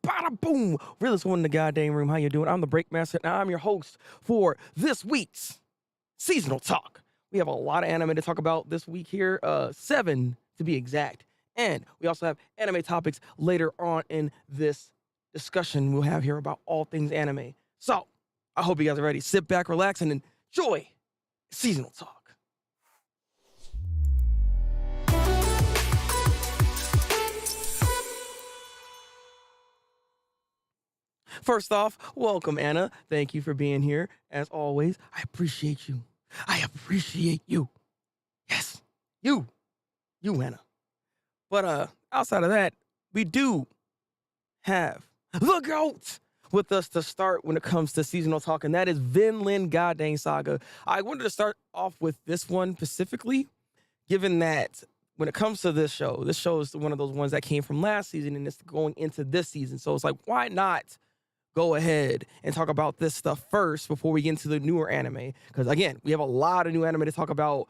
bada boom. Realest one in the goddamn room. How you doing? I'm the Breakmaster, and I'm your host for this week's seasonal talk. We have a lot of anime to talk about this week here, 7 to be exact. And we also have anime topics later on in this discussion we'll have here about all things anime. So I hope you guys are ready. Sit back, relax, and enjoy seasonal talk. First off, welcome, Anna. Thank you for being here. As always, I appreciate you. I appreciate you. Yes, you, Anna. But outside of that, we do have the GOAT with us to start when it comes to seasonal talk, and that is Vinland goddamn Saga. I wanted to start off with this one specifically, given that when it comes to this show is one of those ones that came from last season and it's going into this season. So it's like, why not go ahead and talk about this stuff first before we get into the newer anime? Because again, we have a lot of new anime to talk about.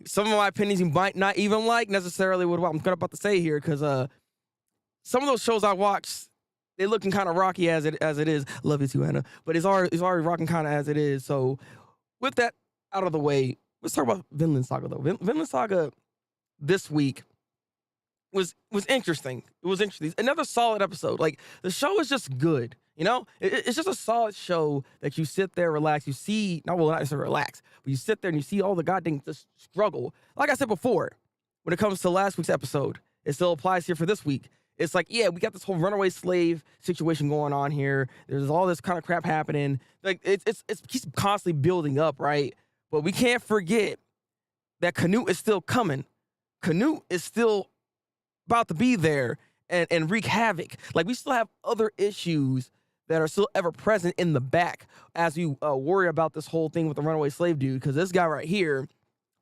Some of my opinions you might not even like necessarily what I'm about to say here, because some of those shows I watched, they're looking kind of rocky as it is. Love you too, Anna. But it's already rocking kind of as it is. So with that out of the way, let's talk about Vinland Saga though. Vinland Saga this week was interesting. It was interesting. Another solid episode. Like, the show is just good. You know, it's just a solid show that you sit there, relax. You see, not necessarily relax, but you sit there and you see all the goddamn just struggle. Like I said before, when it comes to last week's episode, it still applies here for this week. It's like, yeah, we got this whole runaway slave situation going on here. There's all this kind of crap happening. Like, it keeps constantly building up, right? But we can't forget that Canute is still coming. Canute is still about to be there and wreak havoc. Like, we still have other issues that are still ever present in the back as we worry about this whole thing with the runaway slave dude, because this guy right here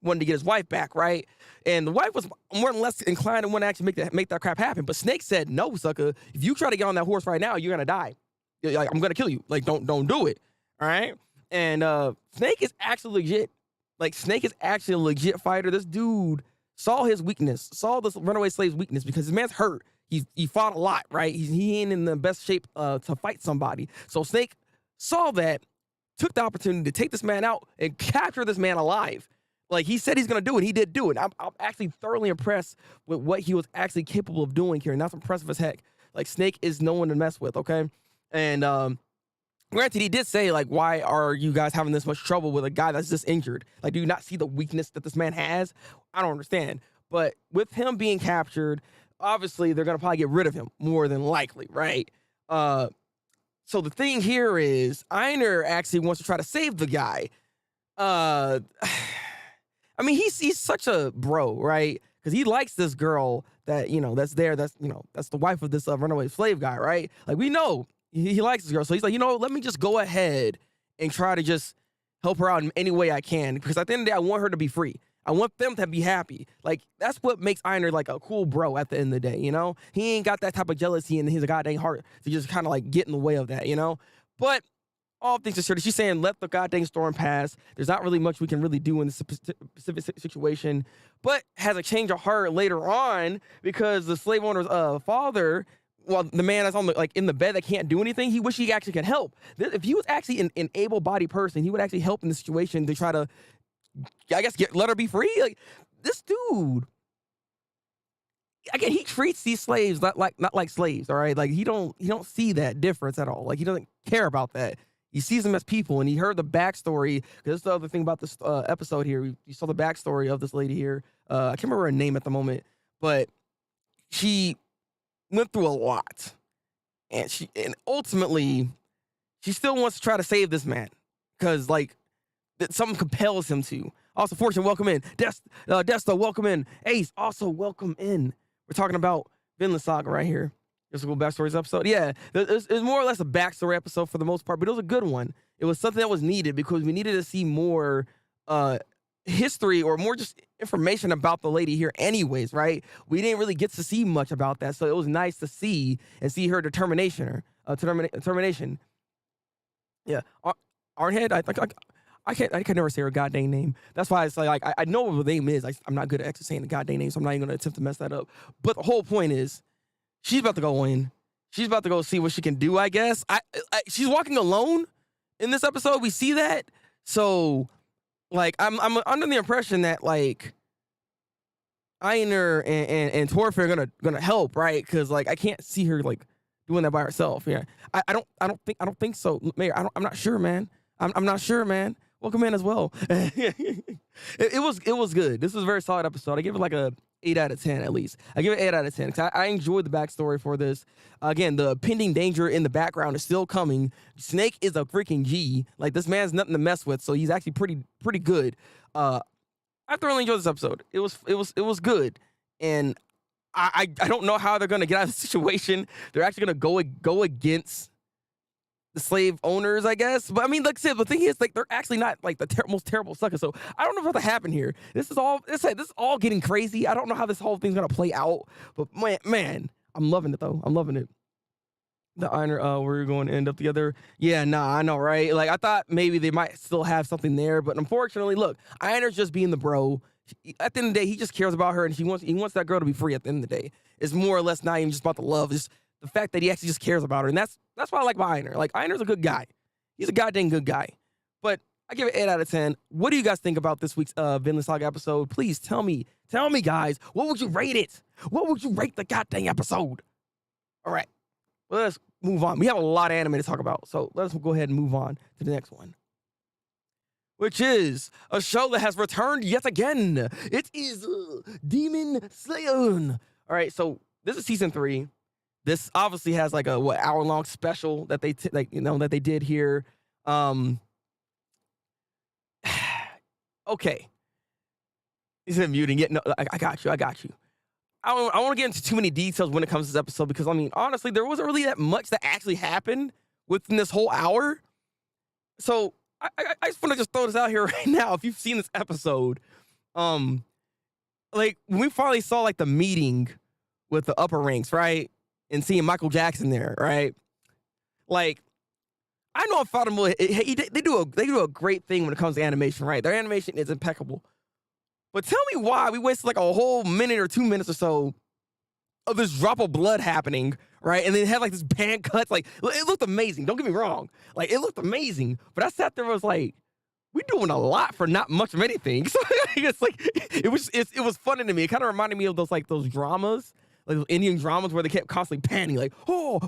wanted to get his wife back, right? And the wife was more than less inclined to want to actually make that crap happen. But Snake said, no, sucker, if you try to get on that horse right now, you're gonna die. Like, I'm gonna kill you. Like, don't do it. All right? And Snake is actually legit. Like, Snake is actually a legit fighter. This dude saw his weakness, saw this runaway slave's weakness, because his man's hurt. He fought a lot, right? He ain't in the best shape to fight somebody. So Snake saw that, took the opportunity to take this man out and capture this man alive. Like, he said he's gonna do it. He did do it. I'm actually thoroughly impressed with what he was actually capable of doing here, and that's impressive as heck. Like, Snake is no one to mess with, okay? And granted, he did say, like, why are you guys having this much trouble with a guy that's just injured? Like, do you not see the weakness that this man has? I don't understand. But with him being captured, obviously they're gonna probably get rid of him more than likely, right? So the thing here is, Einer actually wants to try to save the guy. I mean, he's such a bro, right? Because he likes this girl that, that's there. That's the wife of this runaway slave guy, right? Like, we know he likes this girl. So he's like, let me just go ahead and try to just help her out in any way I can. Because at the end of the day, I want her to be free. I want them to be happy. Like, that's what makes Einer like a cool bro at the end of the day, He ain't got that type of jealousy in his goddamn heart to just kind of like get in the way of that, But all things considered, she's saying, let the goddamn storm pass. There's not really much we can really do in this specific situation. But has a change of heart later on, because the slave owner's father, well, the man that's on in the bed that can't do anything, he wish he actually could help. If he was actually an able-bodied person, he would actually help in the situation to try to, I guess, let her be free. Like, this dude, again, he treats these slaves not like slaves, all right? Like, he don't see that difference at all. Like, he doesn't care about that. He sees them as people, and he heard the backstory. Because that's the other thing about this episode here. You saw the backstory of this lady here. I can't remember her name at the moment, but she went through a lot, and ultimately she still wants to try to save this man, because something compels him to. Also, Fortune, welcome in. Desta, welcome in. Ace, also welcome in. We're talking about Vinland Saga right here. There's a cool backstories episode. Yeah, it was more or less a backstory episode for the most part, but it was a good one. It was something that was needed, because we needed to see more history, or more just information about the lady here anyways, right? We didn't really get to see much about that, so it was nice to see her determination. Determination. Yeah, Arnhead, I can never say her goddamn name. That's why it's like I know what her name is. I'm not good at actually saying the goddamn name, so I'm not even gonna attempt to mess that up. But the whole point is, she's about to go in. she's about to go see what she can do, I guess. She's walking alone in this episode. We see that. So, like, I'm under the impression that, like, Einar and Thorfinn are gonna help, right? Because, like, I can't see her, like, doing that by herself. Yeah, I don't think so, Mayor. I'm not sure, man. I'm not sure, man. Welcome in as well. it was good. This was a very solid episode. I give it like a 8 out of 10 at least. I give it 8 out of 10 because I enjoyed the backstory for this. Again, the pending danger in the background is still coming. Snake is a freaking G. Like, this man's nothing to mess with, so he's actually pretty good. I thoroughly enjoyed this episode. It was good, and I don't know how they're gonna get out of the situation. They're actually gonna go against the slave owners, I guess. But I mean, like I said, the thing is, like, they're actually not like the most terrible suckers. So I don't know what's happened here. This is all getting crazy. I don't know how this whole thing's gonna play out. But man, I'm loving it though. I'm loving it. The Einar, we're going to end up together. Yeah, nah, I know, right? Like, I thought maybe they might still have something there, but unfortunately, look, Einar's just being the bro. At the end of the day, he just cares about her, and he wants that girl to be free. At the end of the day, it's more or less not even just about the love. It's the fact that he actually just cares about her, and that's what I like about Einar. Like, Einar's a good guy. He's a goddamn good guy. But I give it 8 out of 10. What do you guys think about this week's Vinland Saga episode? Please tell me, guys. What would you rate it? What would you rate the goddamn episode? All right. Well, let's move on. We have a lot of anime to talk about, so let's go ahead and move on to the next one, which is a show that has returned yet again. It is Demon Slayer. All right, so this is season 3. This obviously has like a hour-long special that they that they did here. Okay, he's in muting. Yeah, no, I got you. I don't want to get into too many details when it comes to this episode because, I mean, honestly, there wasn't really that much that actually happened within this whole hour. So I just want to just throw this out here right now. If you've seen this episode, like, when we finally saw, like, the meeting with the upper ranks, right, and seeing Michael Jackson there, right, like, I know they do a great thing when it comes to animation, right? Their animation is impeccable. But tell me why we wasted like a whole minute or 2 minutes or so of this drop of blood happening, right? And then it had like this band cuts. Like, it looked amazing. Don't get me wrong. Like, it looked amazing. But I sat there and was like, we doing a lot for not much of anything. So it's like, it was funny to me. It kind of reminded me of those dramas, like those Indian dramas where they kept constantly panning, like, oh.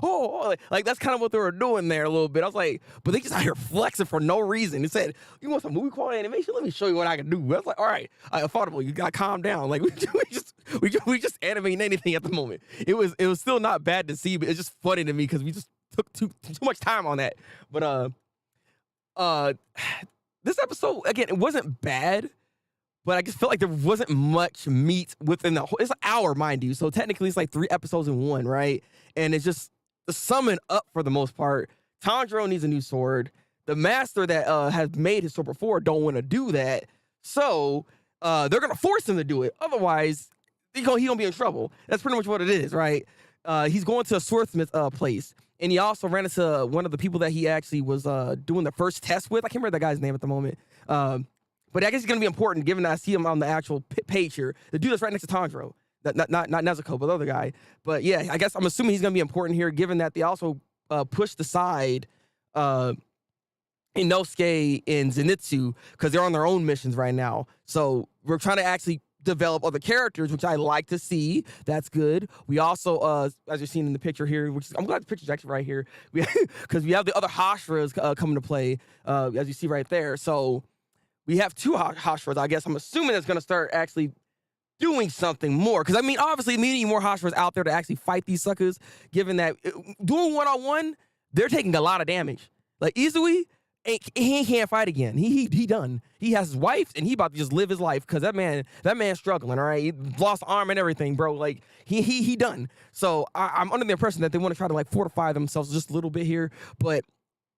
Like that's kind of what they were doing there a little bit. I was like, but they just out here flexing for no reason. It said, you want some movie quality animation? Let me show you what I can do. I was like, all right, affordable. You got to calm down. Like, we just animating anything at the moment. It was still not bad to see, but it's just funny to me because we just took too much time on that. But this episode, again, it wasn't bad, but I just felt like there wasn't much meat within the whole. It's an hour, mind you, so technically it's like 3 episodes in one, right? And it's just the summing up for the most part. Tanjiro needs a new sword. The master that has made his sword before don't want to do that, so they're gonna force him to do it. Otherwise, he gonna be in trouble. That's pretty much what it is, right? He's going to a swordsmith place, and he also ran into one of the people that he actually was doing the first test with. I can't remember that guy's name at the moment. But I guess it's going to be important, given that I see him on the actual page here. The dude that's right next to Tanjiro. Not Nezuko, but the other guy. But yeah, I guess I'm assuming he's going to be important here, given that they also pushed aside Inosuke and Zenitsu, because they're on their own missions right now. So we're trying to actually develop other characters, which I like to see. That's good. We also, as you're seeing in the picture here, which is, I'm glad the picture's actually right here, because we have the other Hashras coming to play, as you see right there. So we have 2 Hashras. I guess I'm assuming it's going to start actually doing something more. Because, I mean, obviously, we need more Hashras out there to actually fight these suckers, given that doing one-on-one, they're taking a lot of damage. Like, Izui, he can't fight again. He done. He has his wife, and he about to just live his life, because that man's struggling, all right? He lost arm and everything, bro. Like, he done. So I'm under the impression that they want to try to, like, fortify themselves just a little bit here. But,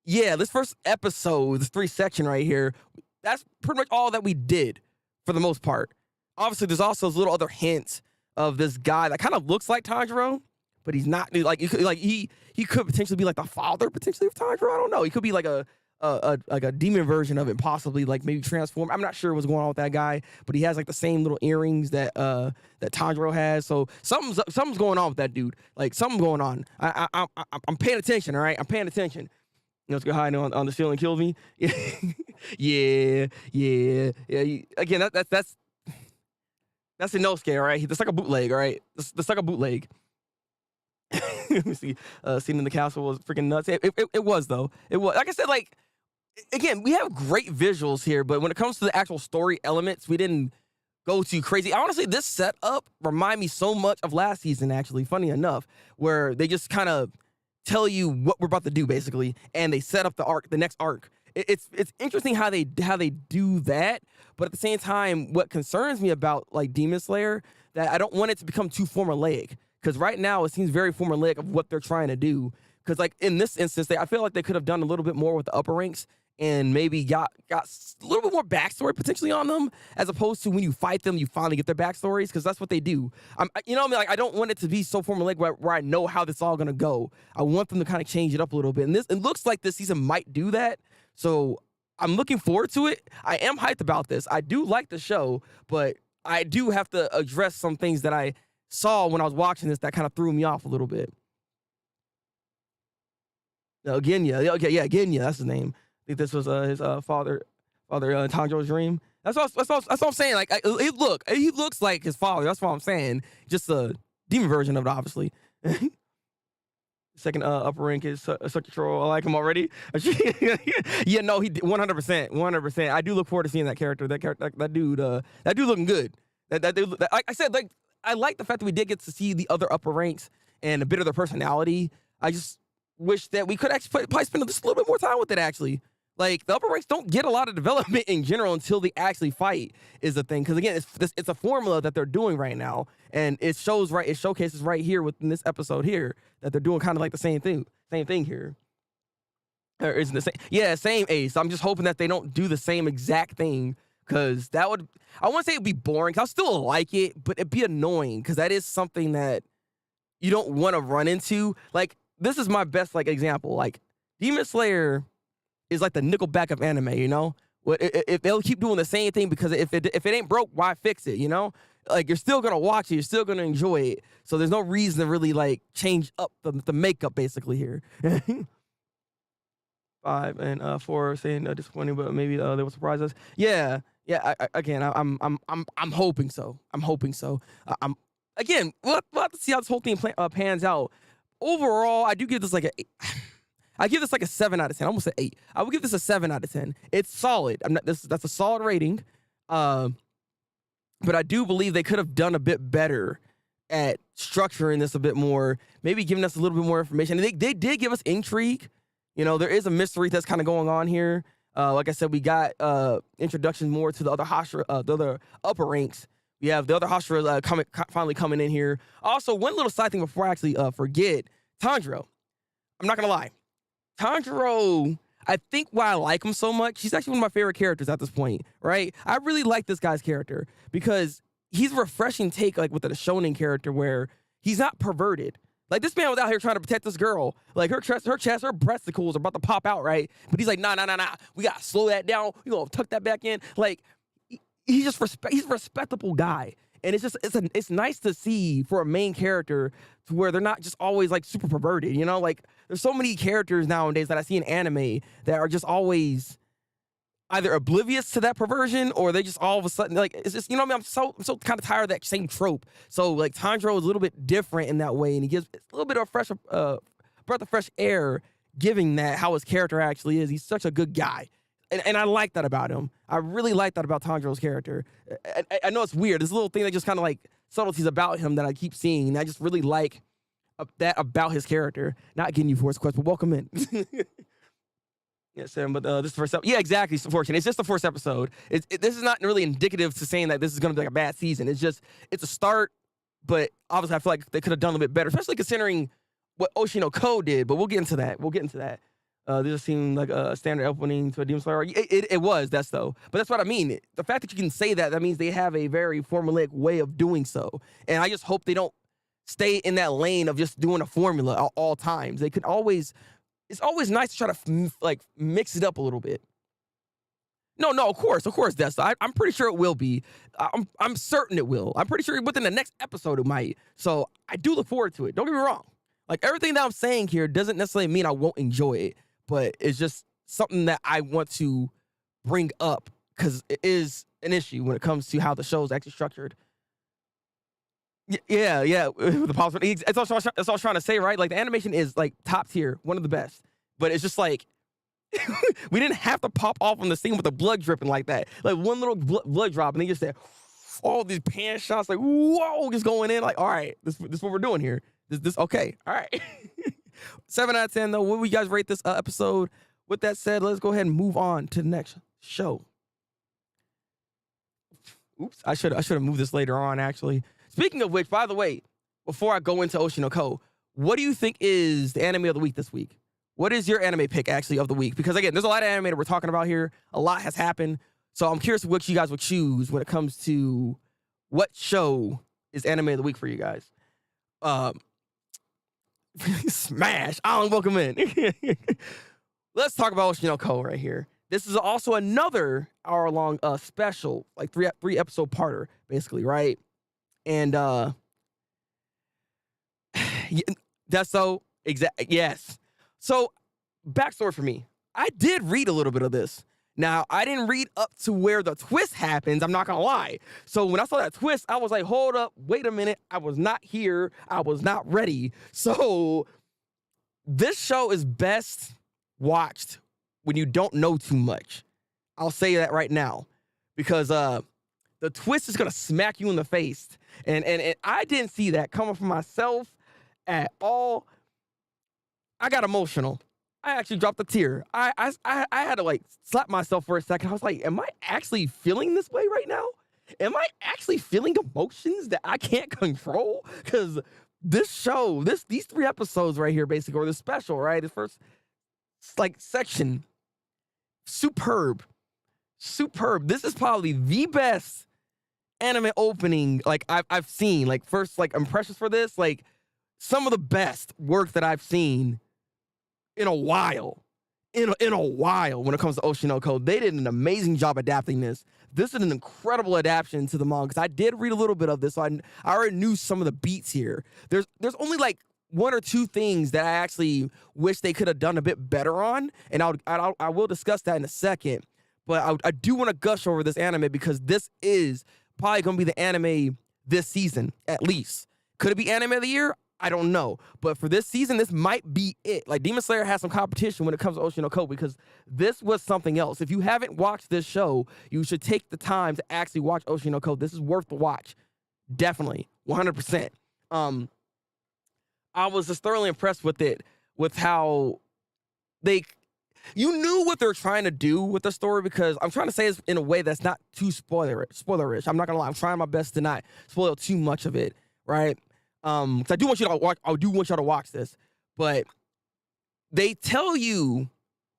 yeah, this first episode, this 3-section right here, that's pretty much all that we did for the most part. Obviously, there's also those little other hints of this guy that kind of looks like Tanjiro, but he's not. Like he could potentially be like the father potentially of Tanjiro. I don't know. He could be like a like a demon version of it, possibly like maybe transform. I'm not sure what's going on with that guy, but he has like the same little earrings that that Tanjiro has. So something's going on with that dude. Like something's going on. I'm paying attention. All right, I'm paying attention. You know, let's go hide on the ceiling, kills me. Yeah. Again, that's Inosuke, all right? That's like a bootleg, all right? That's like a bootleg. Let me see. Scene in the castle was freaking nuts. It was, though. It was. Like I said, like, again, we have great visuals here, but when it comes to the actual story elements, we didn't go too crazy. Honestly, this setup remind me so much of last season, actually, funny enough, where they just kind of tell you what we're about to do, basically, and they set up the next arc. It's interesting how they do that, but at the same time, what concerns me about like Demon Slayer, that I don't want it to become too formulaic, because right now it seems very formulaic of what they're trying to do. Because like in this instance, I feel like they could have done a little bit more with the upper ranks and maybe got a little bit more backstory potentially on them, as opposed to when you fight them, you finally get their backstories, because that's what they do. You know what I mean? Like, I don't want it to be so formulaic where I know how this is all gonna go. I want them to kind of change it up a little bit, and it looks like this season might do that. So I'm looking forward to it. I am hyped about this. I do like the show, but I do have to address some things that I saw when I was watching this that kind of threw me off a little bit. Genya. Okay, yeah, Genya, that's his name. I think this was his father Tanjiro's dream. That's what I'm saying. Like, he looks like his father. That's what I'm saying. Just a demon version of it, obviously. Second upper rank is such a troll. I like him already. Yeah, no, he 100%. I do look forward to seeing that character. That dude looking good. That dude, like I said, like, I like the fact that we did get to see the other upper ranks and a bit of their personality. I just wish that we could actually probably spend just a little bit more time with it, actually. Like, the upper ranks don't get a lot of development in general until they actually fight, is the thing. Because again, it's a formula that they're doing right now, and it showcases right here within this episode here that they're doing kind of like the same thing here. Or isn't the same? Yeah, same Ace. I'm just hoping that they don't do the same exact thing, because that would, I wouldn't say it'd be boring. I'll still like it, but it'd be annoying, because that is something that you don't want to run into. Like, this is my best like example. Like, Demon Slayer is like the Nickelback of anime, you know? If they'll keep doing the same thing, because if it ain't broke, why fix it, you know? Like, you're still gonna watch it, you're still gonna enjoy it. So there's no reason to really like change up the makeup basically here. 5 and 4 saying disappointing, but maybe they will surprise us. Yeah. I'm hoping so. Again, we'll have to see how this whole thing pans out. Overall, I do give this like a 8. I give this like a 7 out of 10. I almost said 8. I would give this a 7 out of 10. It's solid. That's a solid rating. But I do believe they could have done a bit better at structuring this a bit more, maybe giving us a little bit more information. And they did give us intrigue. You know, there is a mystery that's kind of going on here. Like I said, we got introduction more to the other Hashira, the other upper ranks. We have the other Hashira finally coming in here. Also, one little side thing before I actually forget, Tanjiro. I'm not gonna lie, Tanjiro, I think why I like him so much, he's actually one of my favorite characters at this point, right? I really like this guy's character because he's a refreshing take, like, with the shonen character where he's not perverted. Like, this man was out here trying to protect this girl. Like, her breasticles are about to pop out, right? But he's like, nah. We gotta slow that down. We gonna tuck that back in. Like, he's a respectable guy. And it's nice to see for a main character to where they're not just always like super perverted, you know? Like, there's so many characters nowadays that I see in anime that are just always either oblivious to that perversion, or they just all of a sudden, like, it's just, you know what I mean? I'm so kind of tired of that same trope. So like, Tanjiro is a little bit different in that way, and he gives a little bit of fresh breath of fresh air, giving that how his character actually is. He's such a good guy. And I like that about him. I really like that about Tanjiro's character. I know it's weird. This little thing that just kind of like subtleties about him that I keep seeing. And I just really like that about his character. Not getting you for his quest, but welcome in. Yes, Sam, but this is the first episode. Yeah, exactly. It's unfortunate. It's just the first episode. This is not really indicative to saying that this is going to be like a bad season. It's a start, but obviously I feel like they could have done a little bit better, especially considering what Oshi no Ko did. But we'll get into that. This just seemed like a standard opening to a Demon Slayer. It was, but that's what I mean. The fact that you can say that means they have a very formulaic way of doing so. And I just hope they don't stay in that lane of just doing a formula at all times. They could always it's always nice to try to like mix it up a little bit. No, of course, Desta. I'm pretty sure it will be. I'm certain it will. I'm pretty sure within the next episode it might. So I do look forward to it. Don't get me wrong. Like everything that I'm saying here doesn't necessarily mean I won't enjoy it, but it's just something that I want to bring up because it is an issue when it comes to how the show is actually structured. Yeah. The possible. That's all I was trying to say, right? Like the animation is like top tier, one of the best. But it's just like we didn't have to pop off on the scene with the blood dripping like that. Like one little blood drop, and they just said all these pan shots, like whoa, just going in. Like, all right, this is what we're doing here. This okay? All right. 7 out of 10 though. What would you guys rate this episode? With that said, let's go ahead and move on to the next show. Oops, I should have moved this later on, actually. Speaking of which, by the way, before I go into Oshi no Ko, what do you think is the anime of the week this week? What is your anime pick, actually, of the week? Because, again, there's a lot of anime that we're talking about here. A lot has happened. So I'm curious what you guys would choose when it comes to what show is anime of the week for you guys. Smash. Alan, welcome in. Let's talk about Oshi no Ko right here. This is also another hour-long special, like three episode parter, basically, right? And that's so yes. So backstory for me, I did read a little bit of this. Now I didn't read up to where the twist happens. I'm not gonna lie. So when I saw that twist, I was like, hold up, wait a minute. I was not here. I was not ready. So this show is best watched when you don't know too much. I'll say that right now because the twist is gonna smack you in the face, and I didn't see that coming from myself at all. I got emotional. I actually dropped a tear. I had to like slap myself for a second. I was like, am I actually feeling this way right now? Am I actually feeling emotions that I can't control? Because this show, these 3 episodes right here, basically, or the special, right? The first like section, superb. This is probably the best anime opening like I've seen. Like first like impressions for this, like some of the best work that I've seen in a while. In a while when it comes to Oshi no Ko. They did an amazing job adapting this. This is an incredible adaptation to the manga because I did read a little bit of this, so I already knew some of the beats here. There's only like 1 or 2 things that I actually wish they could have done a bit better on, and I will discuss that in a second. But I do want to gush over this anime because this is probably going to be the anime this season, at least. Could it be anime of the year? I don't know. But for this season, this might be it. Like, Demon Slayer has some competition when it comes to Oshi no Ko because this was something else. If you haven't watched this show, you should take the time to actually watch Oshi no Ko. This is worth the watch. Definitely. 100%. I was just thoroughly impressed with it, with how you knew what they're trying to do with the story, because I'm trying to say this in a way that's not too spoilerish. I'm not gonna lie. I'm trying my best to not spoil too much of it, right? Because I do want you to watch this, but they tell you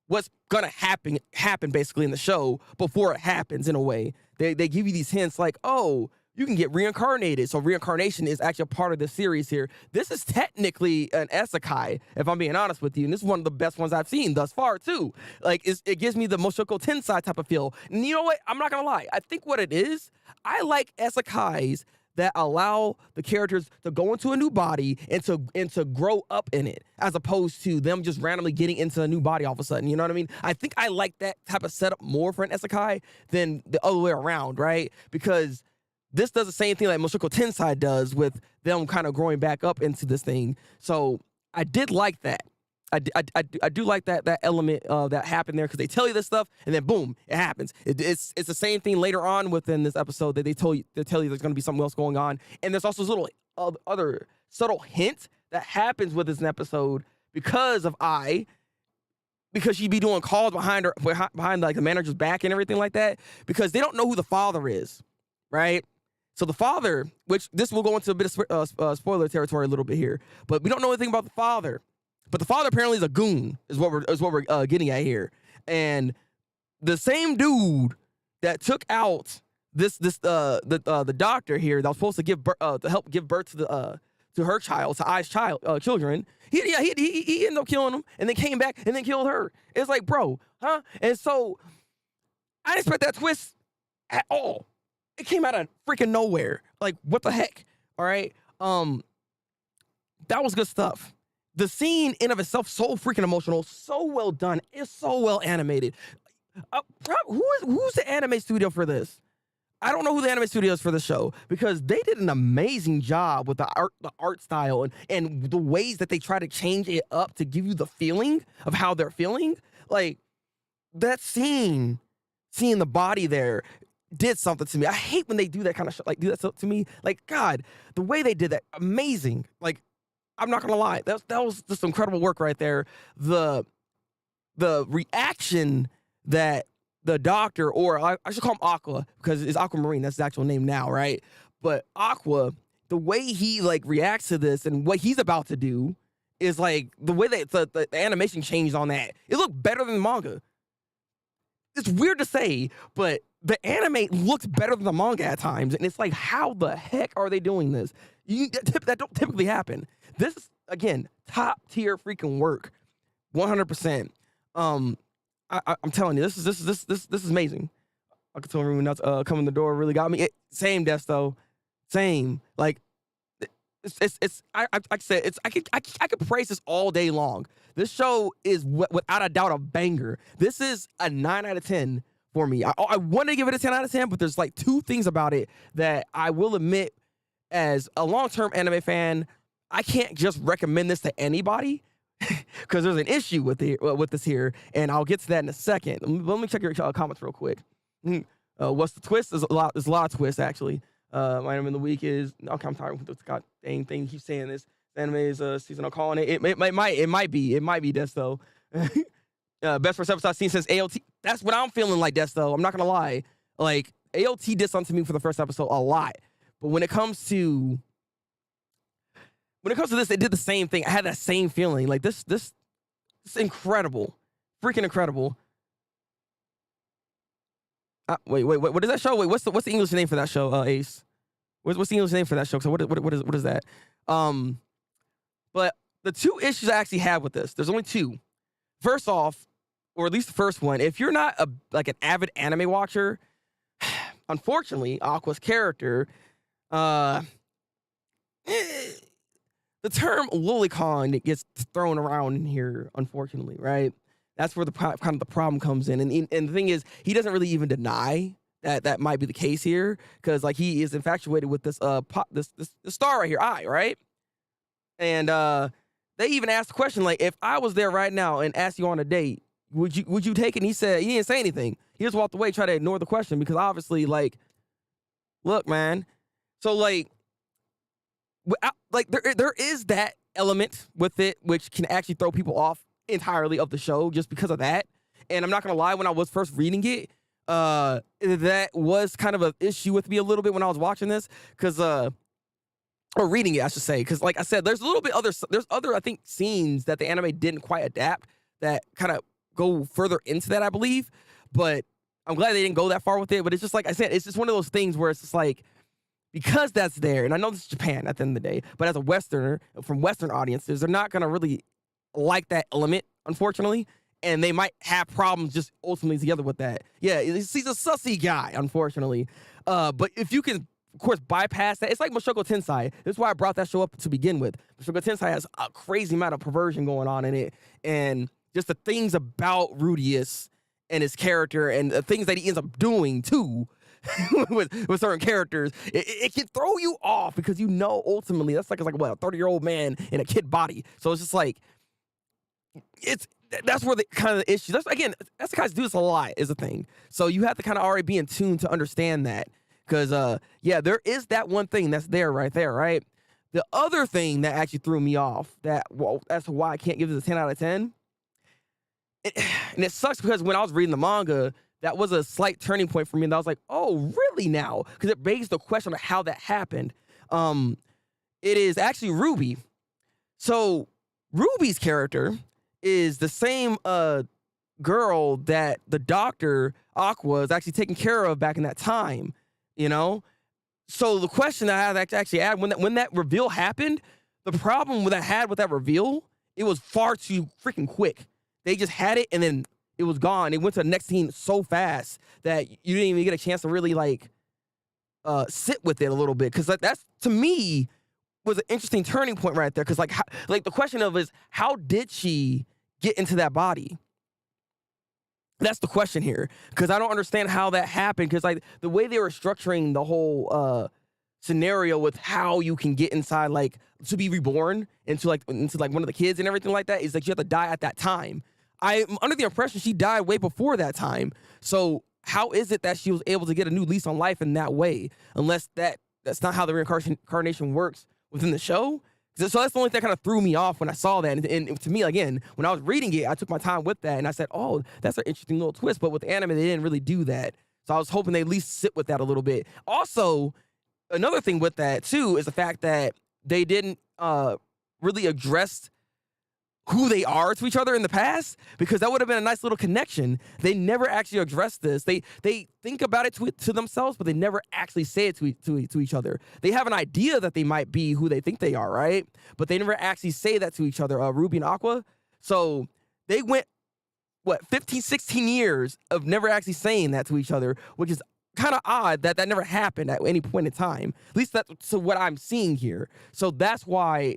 what's gonna happen basically in the show before it happens. In a way, they give you these hints like, oh, you can get reincarnated. So reincarnation is actually a part of the series here. This is technically an isekai, if I'm being honest with you. And this is one of the best ones I've seen thus far, too. Like, it gives me the Mushoku Tensei type of feel. And you know what? I'm not going to lie. I think what it is, I like isekais that allow the characters to go into a new body and to grow up in it, as opposed to them just randomly getting into a new body all of a sudden. You know what I mean? I think I like that type of setup more for an isekai than the other way around, right? Because this does the same thing like Mushoku Tensei does with them kind of growing back up into this thing. So I did like that. I do like that element that happened there, because they tell you this stuff and then boom, it happens. It's the same thing later on within this episode that they tell you there's going to be something else going on. And there's also this little other subtle hint that happens with this episode because she'd be doing calls behind like the manager's back and everything like that, because they don't know who the father is, right? So the father, which this will go into a bit of spoiler territory a little bit here, but we don't know anything about the father. But the father apparently is a goon, is what we're getting at here. And the same dude that took out the doctor here that was supposed to give birth, to help give birth to to her child, to Ai's children. He ended up killing them and then came back and then killed her. It's like, bro, huh? And so I didn't expect that twist at all. It came out of freaking nowhere. Like, what the heck? All right. That was good stuff. The scene in of itself, so freaking emotional, so well done. It's so well animated. Who's the anime studio for this? I don't know who the anime studio is for the show, because they did an amazing job with the art style and the ways that they try to change it up to give you the feeling of how they're feeling. Like, that scene, seeing the body there, did something to me. I hate when they do that kind of shit, like do that to me. Like, God, the way they did that, amazing. Like, I'm not gonna lie, that was just incredible work right there. The reaction that the doctor, or I should call him Aqua, because it's Aquamarine, that's his actual name now, right? But Aqua, the way he like reacts to this and what he's about to do is like the way that the animation changed on that. It looked better than the manga. It's weird to say, but the anime looks better than the manga at times, and it's like, how the heck are they doing this? That don't typically happen. This is, again, top tier freaking work, 100%. I'm telling you, this is amazing. I could tell everyone that's coming the door really got me. Same deaths though, same. Like, I said, I could praise this all day long. This show is without a doubt a banger. This is a 9 out of 10 for me. I want to give it a 10 out of 10, but there's like two things about it that I will admit, as a long-term anime fan, I can't just recommend this to anybody, because there's an issue with this here, and I'll get to that in a second. Let me check your comments real quick. What's the twist? There's a lot of twists, actually. My anime of the week is, okay, I'm tired of this god dang thing. Keep saying this. The anime is season. I'm calling it. It might be this though. Best first episode I've seen since AOT. That's what I'm feeling like, Des, though. I'm not gonna lie. Like, AOT did something to me for the first episode a lot. But when it comes to this, they did the same thing. I had that same feeling. Like, this is incredible. Freaking incredible. Wait, what is that show? Wait, what's the English name for that show, Ace? What's the English name for that show? So what is that? But the two issues I actually have with this, there's only two. First off, or at least the first one, if you're not an avid anime watcher, unfortunately, Aqua's character, the term lolicon gets thrown around in here, unfortunately, right? That's where the problem comes in. And the thing is, he doesn't really even deny that might be the case here, because like he is infatuated with this star right here, Ai, right? And they even asked the question, like, if I was there right now and asked you on a date, would you take it? And he said, he didn't say anything. He just walked away, tried to ignore the question, because obviously, like, look, man. So like there is that element with it which can actually throw people off entirely of the show just because of that. And I'm not gonna lie, when I was first reading it, that was kind of an issue with me a little bit when I was watching this, because or reading it, I should say, because like I said, there's other I think scenes that the anime didn't quite adapt that kind of go further into that, I believe. But I'm glad they didn't go that far with it. But it's just like I said, it's just one of those things where it's just like, because that's there, and I know this is Japan at the end of the day, but as a Westerner, from Western audiences, they're not gonna really like that element, unfortunately, and they might have problems just ultimately together with that. Yeah, he's a sussy guy, unfortunately. But if you can, of course, bypass that, it's like Mushoku Tensei. That's why I brought that show up to begin with. Mushoku Tensei has a crazy amount of perversion going on in it, and just the things about Rudius and his character, and the things that he ends up doing too. with certain characters, it can throw you off, because you know ultimately that's like what, a 30-year-old man in a kid body. So it's just like, that's where the kind of the issue. That's the guys do this a lot, is the thing. So you have to kind of already be in tune to understand that, because yeah, there is that one thing that's there right there, right? The other thing that actually threw me off, that's why I can't give this a 10 out of 10. And it sucks, because when I was reading the manga, that was a slight turning point for me, and I was like, oh, really now? Because it begs the question of how that happened. It is actually Ruby. So Ruby's character is the same girl that the doctor, Aqua, is actually taking care of back in that time, you know? So the question that I had to actually add, when that reveal happened, The problem that I had with that reveal, it was far too freaking quick. They just had it and then it was gone. It went to the next scene so fast that you didn't even get a chance to really like sit with it a little bit. Because that's to me was an interesting turning point right there. Because like the question of is how did she get into that body? That's the question here, because I don't understand how that happened. Because like the way they were structuring the whole scenario with how you can get inside, like to be reborn into like one of the kids and everything like that, is like you have to die at that time. I'm under the impression she died way before that time. So how is it that she was able to get a new lease on life in that way? Unless that's not how the reincarnation works within the show. So that's the only thing that kind of threw me off when I saw that. And to me, again, when I was reading it, I took my time with that. And I said, oh, that's an interesting little twist. But with anime, they didn't really do that. So I was hoping they at least sit with that a little bit. Also, another thing with that, too, is the fact that they didn't really address who they are to each other in the past, because that would have been a nice little connection. They never actually addressed this. They think about it to themselves, but they never actually say it to each other. They have an idea that they might be who they think they are, right? But they never actually say that to each other, Ruby and Aqua. So they went, 15, 16 years of never actually saying that to each other, which is kind of odd that never happened at any point in time. At least that's what I'm seeing here. So that's why,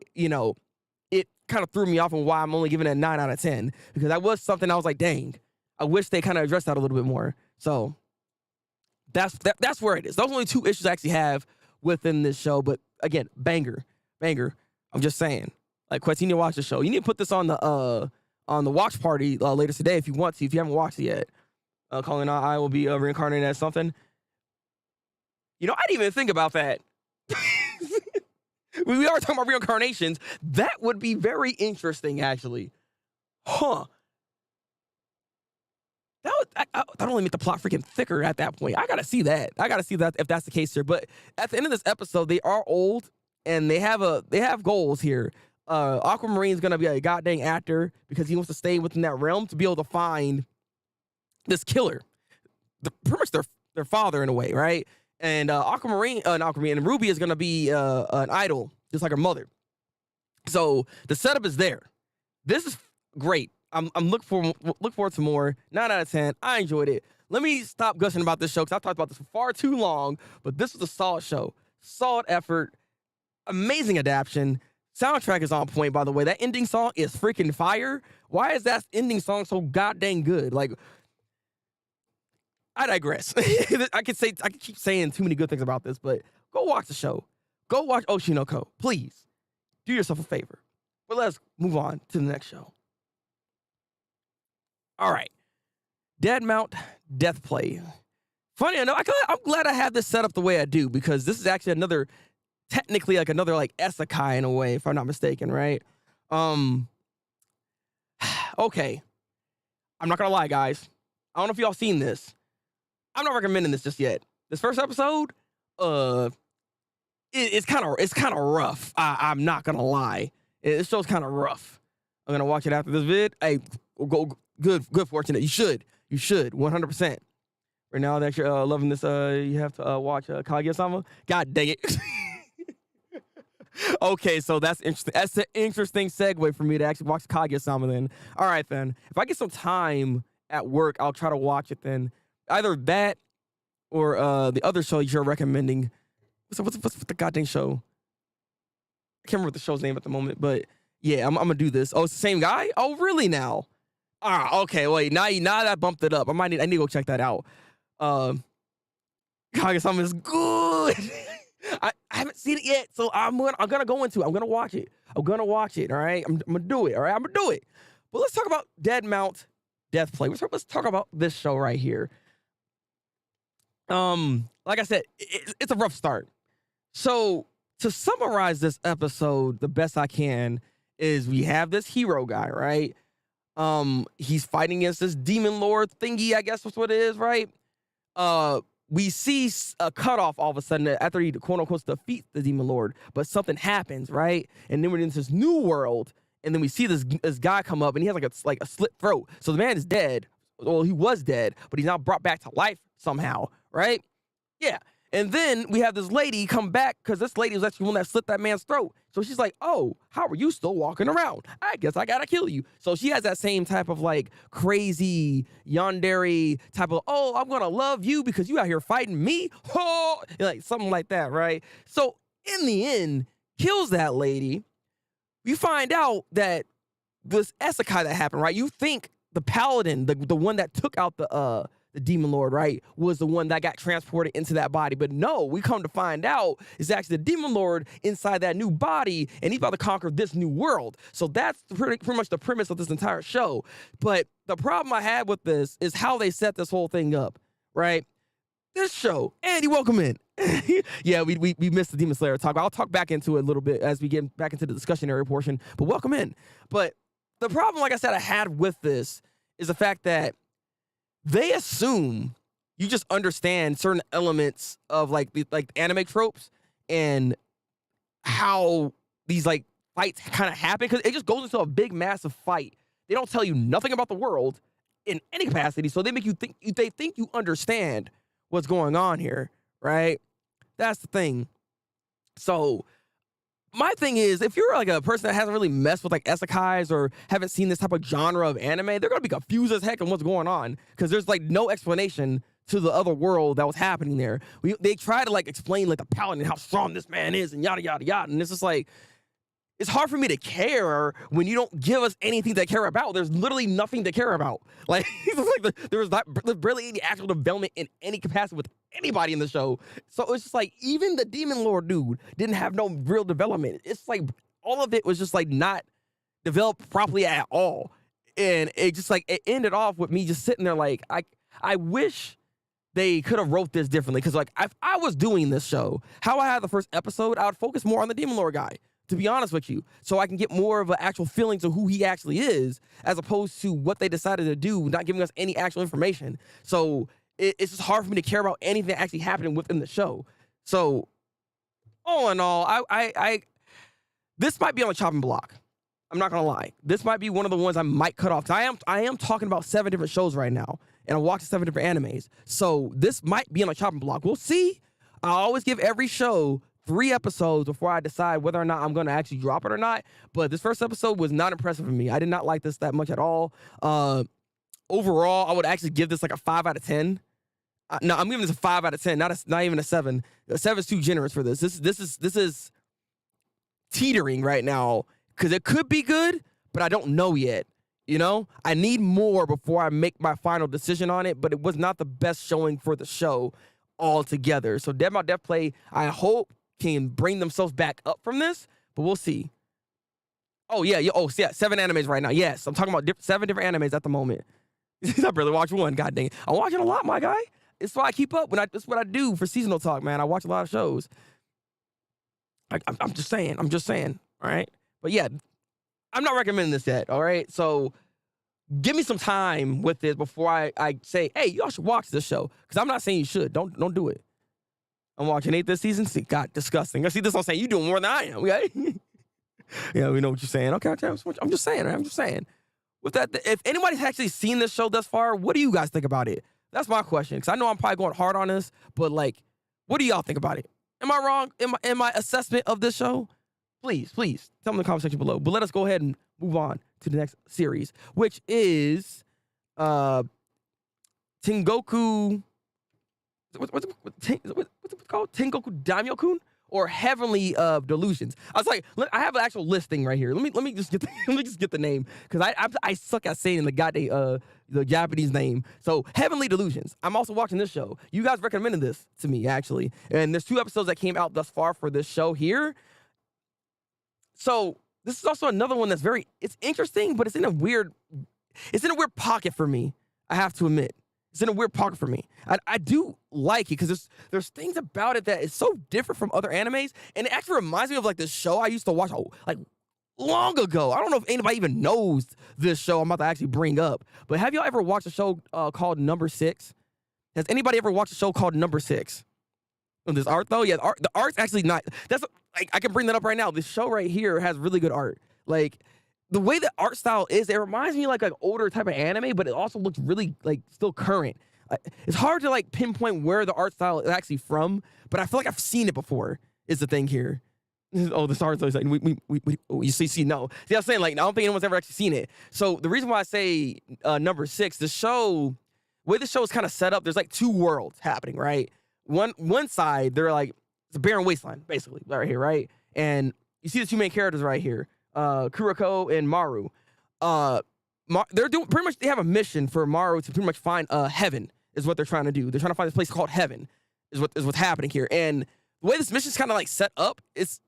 it kind of threw me off and why I'm only giving it a 9 out of 10, because that was something I was like, dang, I wish they kind of addressed that a little bit more. So that's where it is. Those are only 2 issues I actually have within this show. But again, banger. I'm just saying, like, Quest, you need to watch the show. You need to put this on the watch party later today if you want to, if you haven't watched it yet. Calling out, I will be reincarnated as something. I didn't even think about that. When we are talking about reincarnations, that would be very interesting, actually. Huh. That only made the plot freaking thicker at that point. I gotta see that. If that's the case here. But at the end of this episode, they are old and they have goals here. Aquamarine's gonna be a goddamn actor because he wants to stay within that realm to be able to find this killer. Pretty much their father in a way, right? And Aquamarine and Ruby is gonna be an idol, just like her mother. So the setup is there. This is great. I'm look forward to more. 9 out of 10. I enjoyed it. Let me stop gushing about this show because I've talked about this for far too long. But this was a solid show, solid effort, amazing adaptation. Soundtrack is on point, by the way. That ending song is freaking fire. Why is that ending song so goddamn good? Like, I digress. I could keep saying too many good things about this, but go watch the show. Go watch Oshi no Ko. Please. Do yourself a favor. But let's move on to the next show. All right. Dead Mount Death Play. Funny enough, I'm glad I have this set up the way I do, because this is actually technically another isekai in a way, if I'm not mistaken, right? Okay. I'm not gonna lie, guys. I don't know if y'all seen this. I'm not recommending this just yet. This first episode, it's kind of rough. I'm not gonna lie. This show's kind of rough. I'm gonna watch it after this vid. Hey, good fortune. You should 100%. Right now that you're loving this, you have to watch Kaguya-sama. God dang it. Okay, so that's interesting. That's an interesting segue for me to actually watch Kaguya-sama then. All right, then. If I get some time at work, I'll try to watch it then. Either that or the other show you're recommending. What's the goddamn show? I can't remember the show's name at the moment, but yeah, I'm gonna do this. Oh, it's the same guy? Oh, really now? Okay, wait. Now that I bumped it up, I need to go check that out. Kaguya-sama is good. I haven't seen it yet, so I'm gonna go into it. I'm gonna watch it. All right, I'm gonna do it. All right, I'm gonna do it. But let's talk about Dead Mount Death Play. Let's talk about this show right here. Like I said, it's a rough start. So to summarize this episode the best I can is we have this hero guy, right? He's fighting against this demon lord thingy, I guess that's what it is, right? We see a cutoff all of a sudden after he quote unquote defeats the demon lord, but something happens, right? And then we're in this new world, and then we see this guy come up, and he has like a slit throat. So the man is dead. Well, he was dead, but he's now brought back to life somehow, right? Yeah. And then we have this lady come back because this lady was actually the one that slit that man's throat. So she's like, oh, how are you still walking around? I guess I gotta kill you. So she has that same type of like crazy yandere type of, oh, I'm gonna love you because you out here fighting me. Oh, like something like that, right? So in the end, kills that lady. You find out that this isekai that happened, right? You think the paladin, the one that took out the demon lord, right, was the one that got transported into that body. But no, we come to find out it's actually the demon lord inside that new body, and he's about to conquer this new world. So that's pretty much the premise of this entire show. But the problem I had with this is how they set this whole thing up, right? This show, Andy, welcome in. Yeah, we missed the Demon Slayer talk. I'll talk back into it a little bit as we get back into the discussion area portion, but welcome in. But the problem, like I said, I had with this is the fact that they assume you just understand certain elements of like anime tropes and how these like fights kind of happen, because it just goes into a big massive fight. They don't tell you nothing about the world in any capacity, so they make you think they think you understand what's going on here, right? That's the thing. So my thing is, if you're like a person that hasn't really messed with like isekais or haven't seen this type of genre of anime, they're gonna be confused as heck on what's going on because there's like no explanation to the other world that was happening there. They try to like explain like the paladin, how strong this man is, and yada yada yada, and it's just like, it's hard for me to care when you don't give us anything to care about. There's literally nothing to care about. Like, there's barely any actual development in any capacity with anybody in the show. So it's just like, even the Demon Lord dude didn't have no real development. It's like, all of it was just like not developed properly at all. And it just like, it ended off with me just sitting there like, I wish they could have wrote this differently. Because like, if I was doing this show, how I had the first episode, I would focus more on the Demon Lord guy, to be honest with you, so I can get more of an actual feeling to who he actually is, as opposed to what they decided to do, not giving us any actual information. So it's just hard for me to care about anything actually happening within the show. So all in all, I this might be on the chopping block. I'm not gonna lie. This might be one of the ones I might cut off. I am talking about 7 different shows right now, and I'm watching 7 different animes. So this might be on the chopping block. We'll see. I always give every show 3 episodes before I decide whether or not I'm going to actually drop it or not. But this first episode was not impressive for me. I did not like this that much at all. Overall, I would actually give this like a 5 out of 10. No, I'm giving this a 5 out of 10, not even a 7. A 7 is too generous for this. This is teetering right now because it could be good, but I don't know yet. You know, I need more before I make my final decision on it. But it was not the best showing for the show altogether. So Dead by Death Play, I hope, can bring themselves back up from this, but we'll see. Oh yeah, 7 animes right now. Yes, I'm talking about 7 different animes at the moment. I barely watch one. God dang it, I'm watching a lot, my guy. It's why I keep up. It's what I do for seasonal talk, man. I watch a lot of shows. I'm just saying. All right, but yeah, I'm not recommending this yet. All right, so give me some time with this before I say, hey, y'all should watch this show, because I'm not saying you should. Don't do it. I'm watching 8 this season. See, God, disgusting. I see this. I'm saying you doing more than I am. Okay? Yeah, we know what you're saying. Okay, I'm just saying. I'm just saying. With that, if anybody's actually seen this show thus far, what do you guys think about it? That's my question. Because I know I'm probably going hard on this, but like, what do y'all think about it? Am I wrong in my assessment of this show? Please tell me in the comment section below. But let us go ahead and move on to the next series, which is Tengoku. What's it called? Tengoku Daimyo-kun, or Heavenly Delusions. I was like, I have an actual listing right here. Let me just get the name, because I suck at saying the Japanese name. So Heavenly Delusions. I'm also watching this show. You guys recommended this to me, actually, and there's 2 episodes that came out thus far for this show here. So this is also another one that's it's interesting, but it's in a weird pocket for me. I have to admit. It's in a weird pocket for me. I do like it because there's things about it that is so different from other animes, and it actually reminds me of like this show I used to watch like long ago. I don't know if anybody even knows this show I'm about to actually bring up, but have y'all ever watched a show called Number 6? Has anybody ever watched a show called Number 6? This art though, yeah, the art's actually not. I can bring that up right now. This show right here has really good art. Like, the way the art style is, it reminds me like older type of anime, but it also looks really like still current. it's hard to like pinpoint where the art style is actually from, but I feel like I've seen it before. Is the thing here? Oh, the art style is like you see no. See, I'm saying like I don't think anyone's ever actually seen it. So the reason why I say number 6, the way the show is kind of set up, there's like 2 worlds happening, right? One side they're like it's a barren wasteland basically right here, right? And you see the 2 main characters right here, Kuroko and Maru. They're doing pretty much. They have a mission for Maru to pretty much find heaven. Is what they're trying to do. They're trying to find this place called heaven. Is what's happening here. And the way this mission is kind of like set up, it's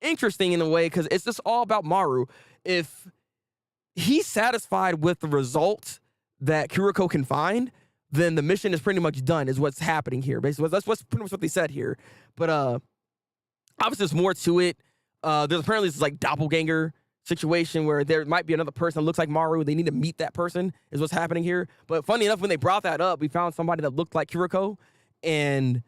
interesting in a way because it's just all about Maru. If he's satisfied with the result that Kuroko can find, then the mission is pretty much done. Is what's happening here. Basically, that's pretty much what they said here. But obviously, there's more to it. There's apparently this like doppelganger situation where there might be another person that looks like Maru. They need to meet that person is what's happening here. But funny enough, when they brought that up, we found somebody that looked like Kuroko, and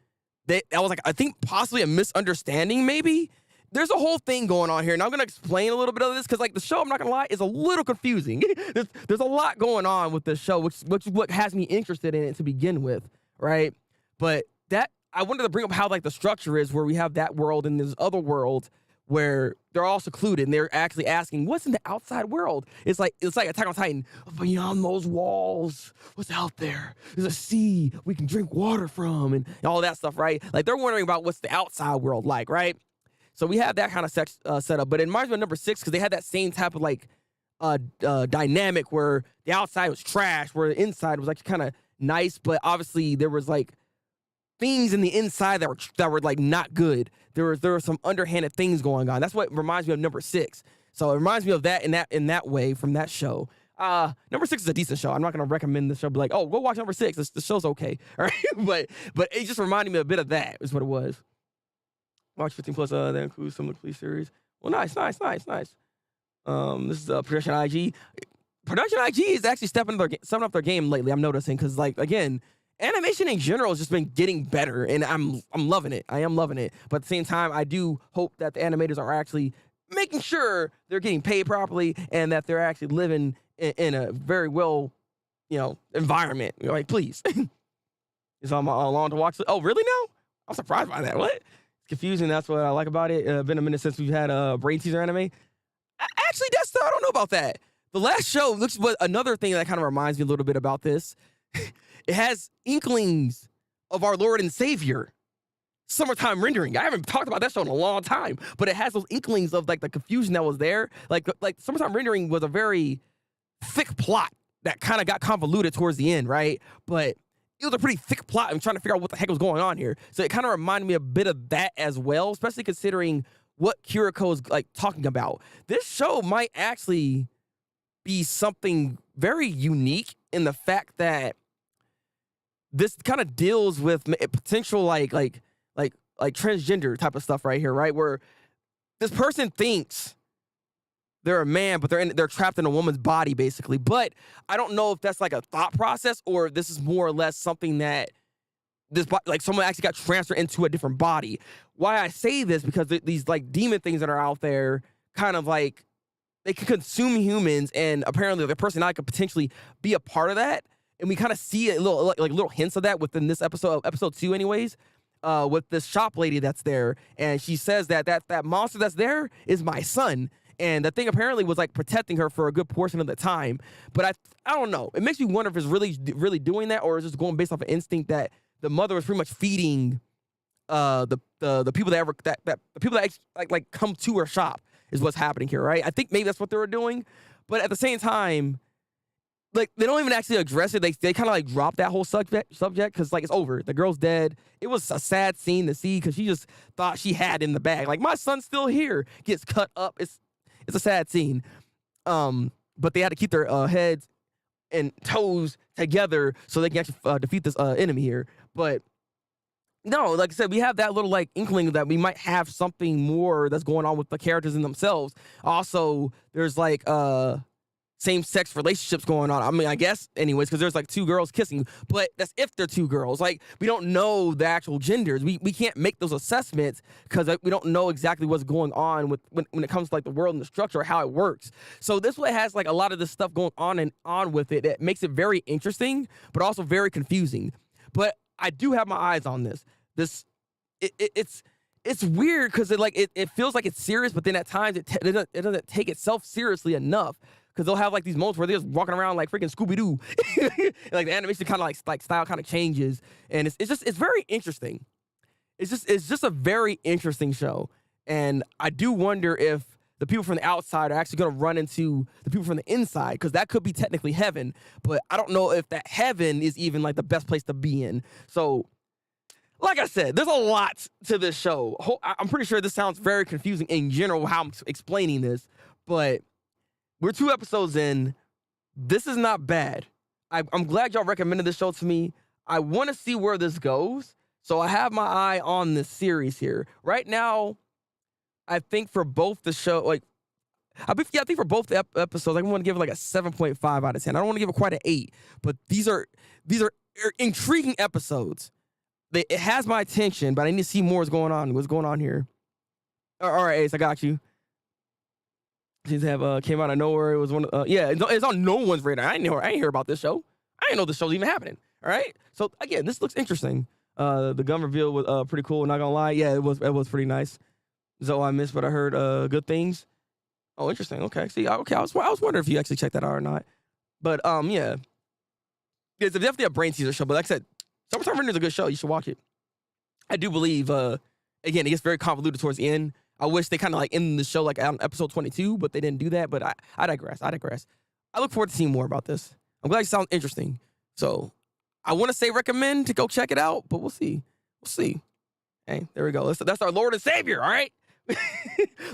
that was like I think possibly a misunderstanding. Maybe there's a whole thing going on here, and I'm gonna explain a little bit of this because like the show, I'm not gonna lie, is a little confusing. there's a lot going on with this show, which is what has me interested in it to begin with, right? But that I wanted to bring up how like the structure is where we have that world and this other world where they're all secluded and they're actually asking, what's in the outside world? It's like Attack on Titan. Beyond those walls, what's out there? There's a sea we can drink water from and all that stuff, right? Like they're wondering about what's the outside world like, right? So we have that kind of set up. But it reminds me of number 6 because they had that same type of like dynamic where the outside was trash, where the inside was actually kind of nice, but obviously there was like things in the inside that were like not good. There were some underhanded things going on. That's what reminds me of number 6. So it reminds me of that in that way from that show. Number 6 is a decent show. I'm not gonna recommend the show. Be like, oh, go watch number 6. The show's okay, all right. but it just reminded me a bit of that. Is what it was. Watch 15 plus. That includes some of the police series. Well, nice. This is Production IG. Production IG is actually stepping up their game lately. I'm noticing because like again. Animation in general has just been getting better, and I'm loving it. I am loving it. But at the same time, I do hope that the animators are actually making sure they're getting paid properly and that they're actually living in a very well, environment. Like, please. Is I'm along to watch it. Oh, really now? I'm surprised by that. What? It's confusing. That's what I like about it. Been a minute since we've had a brain teaser anime. Actually, I don't know about that. The last show looks what another thing that kind of reminds me a little bit about this. It has inklings of our Lord and Savior, Summertime Rendering. I haven't talked about that show in a long time, but it has those inklings of like the confusion that was there. Like Summertime Rendering was a very thick plot that kind of got convoluted towards the end, right? But it was a pretty thick plot. I'm trying to figure out what the heck was going on here. So it kind of reminded me a bit of that as well, especially considering what Kuroko is like talking about. This show might actually be something very unique in the fact that this kind of deals with potential like transgender type of stuff right here, right? Where this person thinks they're a man, but they're trapped in a woman's body, basically. But I don't know if that's like a thought process or if this is more or less something that like someone actually got transferred into a different body. Why I say this because these like demon things that are out there, kind of like they can consume humans, and apparently the personality could potentially be a part of that. And we kind of see a little hints of that within this episode 2 anyways, with this shop lady that's there. And she says that monster that's there is my son. And that thing apparently was like protecting her for a good portion of the time. But I don't know. It makes me wonder if it's really doing that, or is it just going based off of instinct that the mother was pretty much feeding the people the people that like come to her shop is what's happening here, right? I think maybe that's what they were doing. But at the same time, like they don't even actually address it. They kind of like drop that whole subject because like it's over. The girl's dead. It was a sad scene to see because she just thought she had in the bag. Like my son's still here. Gets cut up. It's a sad scene. But they had to keep their heads and toes together so they can actually defeat this enemy here. But no, like I said, we have that little like inkling that we might have something more that's going on with the characters in themselves. Also, there's like same-sex relationships going on. I mean, I guess, anyways, because there's like two girls kissing, but that's if they're two girls. Like, we don't know the actual genders. We can't make those assessments because we don't know exactly what's going on with when it comes to like the world and the structure or how it works. So this way has like a lot of this stuff going on and on with it that makes it very interesting, but also very confusing. But I do have my eyes on this. It's weird because it feels like it's serious, but then at times it doesn't take itself seriously enough. Because they'll have like these moments where they're just walking around like freaking Scooby-Doo. Like the animation kind of like style kind of changes. And it's very interesting. It's just a very interesting show. And I do wonder if the people from the outside are actually going to run into the people from the inside, because that could be technically heaven. But I don't know if that heaven is even like the best place to be in. So, like I said, there's a lot to this show. I'm pretty sure this sounds very confusing in general how I'm explaining this, but we're 2 episodes in. This is not bad. I'm glad y'all recommended this show to me. I want to see where this goes, so I have my eye on this series here. Right now, I think for both the show, I think for both the episodes, I want to give it like a 7.5 out of 10. I don't want to give it quite an 8, but these are intriguing episodes. It has my attention, but I need to see more what's going on here. All right, Ace, I got you. These have came out of nowhere. It was one. It's on no one's radar. I ain't hear about this show. I didn't know this show's even happening. All right. So again, this looks interesting. The gun reveal was pretty cool. Not gonna lie. Yeah, it was pretty nice. So I missed, but I heard good things. Oh, interesting. Okay. See, okay. I was wondering if you actually checked that out or not. But yeah, it's definitely a brain teaser show. But like I said, Summertime Render is a good show. You should watch it. I do believe. Again, it gets very convoluted towards the end. I wish they kind of like ended the show like on episode 22, but they didn't do that. But I digress. I look forward to seeing more about this. I'm glad it sounds interesting. So I want to say recommend to go check it out, but we'll see. Hey, there we go. That's our Lord and Savior. All right.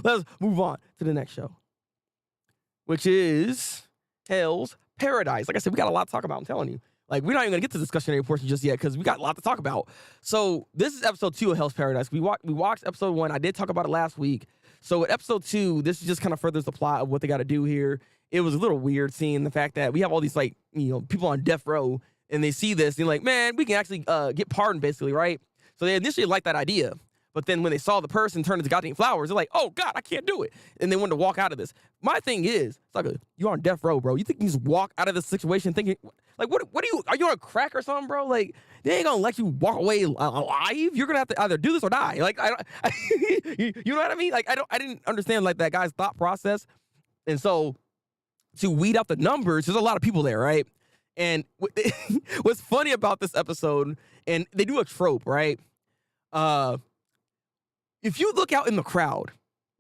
Let's move on to the next show, which is Hell's Paradise. Like I said, we got a lot to talk about. I'm telling you. Like, we're not even going to get to the discussionary portion just yet because we got a lot to talk about. So this is episode 2 of Hell's Paradise. We watched episode 1. I did talk about it last week. So with episode 2, this just kind of furthers the plot of what they got to do here. It was a little weird seeing the fact that we have all these, like, people on death row, and they see this, and they're like, man, we can actually get pardoned, basically, right? So they initially liked that idea. But then when they saw the person turn into goddamn flowers, they're like, oh, God, I can't do it. And they wanted to walk out of this. My thing is, Saga, you're on death row, bro. You think you just walk out of this situation thinking, like, what are you on crack or something, bro? Like, they ain't gonna let you walk away alive. You're gonna have to either do this or die. Like, you know what I mean? Like, I didn't understand, like, that guy's thought process. And so, to weed out the numbers, there's a lot of people there, right? And what's funny about this episode, and they do a trope, right? If you look out in the crowd,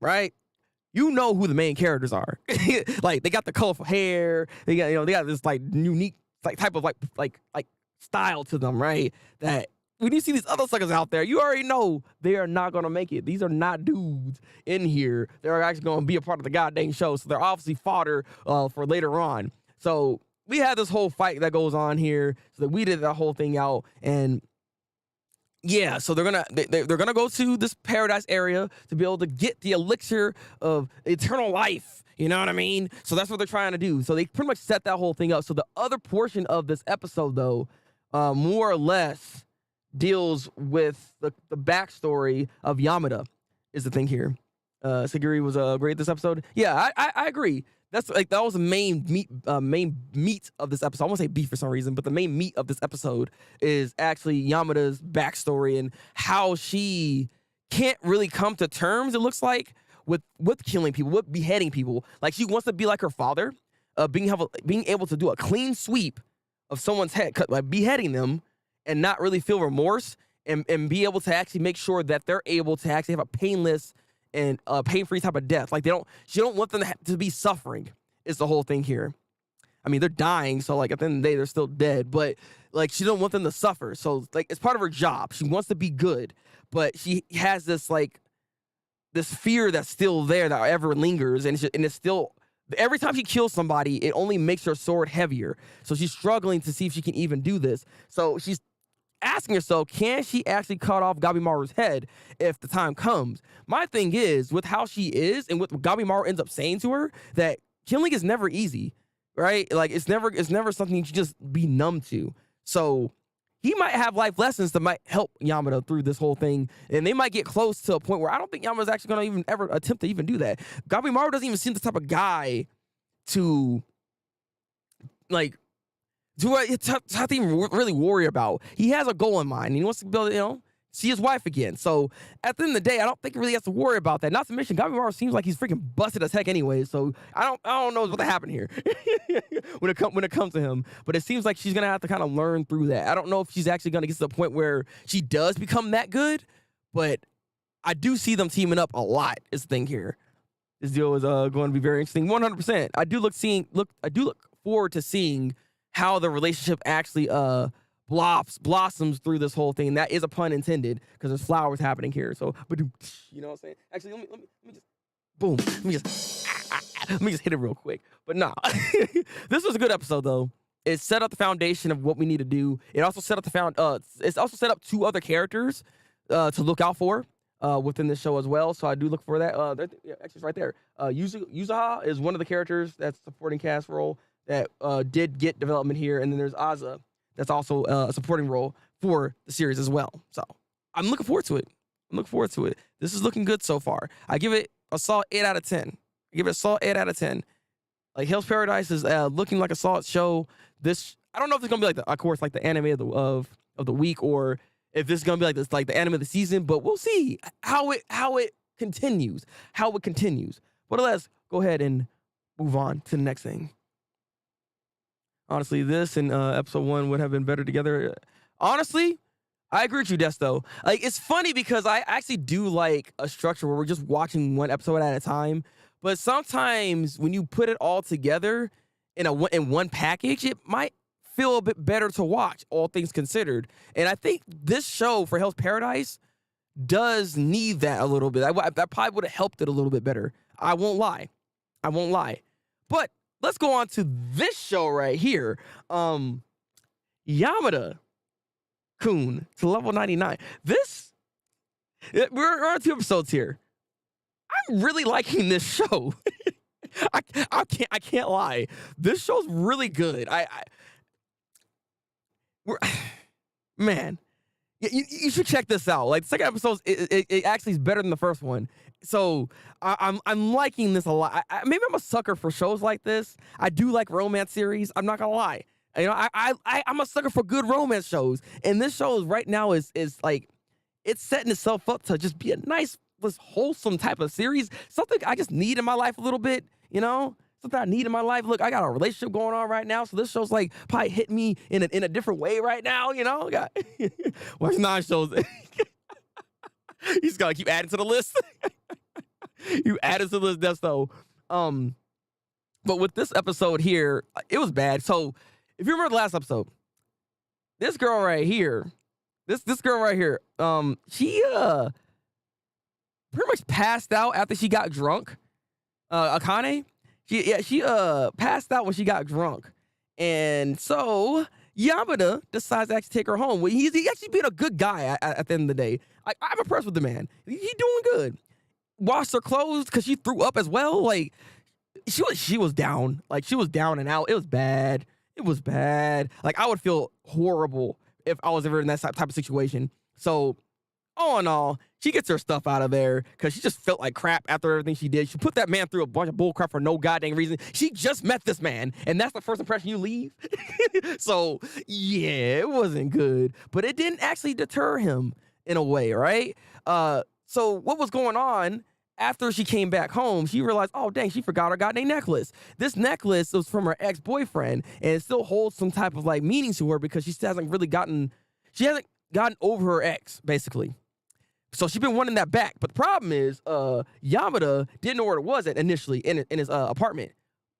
right, you know who the main characters are. Like, they got the colorful hair. They got this like unique like type of like style to them, right? That when you see these other suckers out there, you already know they are not gonna make it. These are not dudes in here. They're actually gonna be a part of the goddamn show. So they're obviously fodder for later on. So we had this whole fight that goes on here. So that we did that whole thing out, and yeah, so they're gonna go to this paradise area to be able to get the elixir of eternal life. You know what I mean? So that's what they're trying to do. So they pretty much set that whole thing up. So the other portion of this episode, though, more or less deals with the backstory of Yamada. Is the thing here? Siguri was great this episode. Yeah, I agree. That's like that was the main meat of this episode. I won't say beef for some reason, but the main meat of this episode is actually Yamada's backstory and how she can't really come to terms, it looks like, with killing people, with beheading people. Like, she wants to be like her father, being able to do a clean sweep of someone's head, like beheading them, and not really feel remorse, and be able to actually make sure that they're able to actually have a painless and pain-free type of death. Like, she don't want them to be suffering, is the whole thing here. I mean, they're dying, so like at the end of the day, they're still dead, but like she don't want them to suffer. So like it's part of her job. She wants to be good, but she has this like this fear that's still there that ever lingers, and it's still every time she kills somebody, it only makes her sword heavier. So she's struggling to see if she can even do this. So she's asking herself, can she actually cut off Gabimaru's head if the time comes? My thing is, with how she is and what Gabimaru ends up saying to her, that killing is never easy. right? Like it's never something you should just be numb to. So he might have life lessons that might help Yamada through this whole thing, and they might get close to a point where I don't think Yamada's actually going to even ever attempt to even do that. Gabimaru doesn't even seem the type of guy to like do I have to even really worry about. He has a goal in mind. And he wants to build, see his wife again. So at the end of the day, I don't think he really has to worry about that. Not to mention, Gabimaru seems like he's freaking busted as heck anyway. So I don't know what happened here when it comes to him. But it seems like she's gonna have to kind of learn through that. I don't know if she's actually gonna get to the point where she does become that good, but I do see them teaming up a lot. Is the thing here. This deal is going to be very interesting. 100%. I do look forward to seeing how the relationship actually blossoms through this whole thing. And that is a pun intended because there's flowers happening here. So, you know what I'm saying? Actually, let me just boom. Let me just hit it real quick. But nah, this was a good episode though. It set up the foundation of what we need to do. It also set up it's also set up 2 other characters to look out for within this show as well. So I do look for that. Actually, it's right there. Yuzaha is one of the characters that's supporting cast role that did get development here, and then there's Aza that's also a supporting role for the series as well. So I'm looking forward to it. This is looking good so far. I give it a solid 8 out of 10. Like Hell's Paradise is looking like a solid show. I don't know if it's gonna be like the anime of the week, or if this is gonna be like the anime of the season. But we'll see how it continues. But let's go ahead and move on to the next thing. Honestly, this and episode 1 would have been better together. Honestly, I agree with you, Desto. Like, it's funny because I actually do like a structure where we're just watching one episode at a time. But sometimes when you put it all together in one package, it might feel a bit better to watch, all things considered. And I think this show for Hell's Paradise does need that a little bit. That probably would have helped it a little bit better. I won't lie. But let's go on to this show right here. Yamada Kun to level 99. We're on 2 episodes here. I'm really liking this show. I can't lie. This show's really good. Man, you should check this out. Like the second episode, it actually is better than the first one. So I'm liking this a lot. Maybe I'm a sucker for shows like this. I do like romance series. I'm not gonna lie. I'm a sucker for good romance shows, and this show right now is like it's setting itself up to just be a nice, wholesome type of series. Something I just need in my life a little bit. Something I need in my life. Look, I got a relationship going on right now, so this show's like probably hit me in a different way right now. Got watch 9 shows. You just gotta keep adding to the list. You added to the list, that's so. But with this episode here, it was bad. So if you remember the last episode, this girl right here, she pretty much passed out after she got drunk. Akane, she passed out when she got drunk, and so Yamada decides to actually take her home. He's actually being a good guy at the end of the day. I'm impressed with the man. He's doing good. Washed her clothes because she threw up as well. Like she was down. Like she was down and out. It was bad. Like I would feel horrible if I was ever in that type of situation. So all in all, she gets her stuff out of there because she just felt like crap after everything she did. She put that man through a bunch of bull crap for no goddamn reason. She just met this man, and that's the first impression you leave. So, yeah, it wasn't good. But it didn't actually deter him in a way, right? So what was going on after she came back home, she realized, oh, dang, she forgot her goddamn necklace. This necklace was from her ex-boyfriend, and it still holds some type of, like, meaning to her because she hasn't gotten over her ex, basically. So she's been wanting that back. But the problem is, Yamada didn't know where it was at initially in his apartment.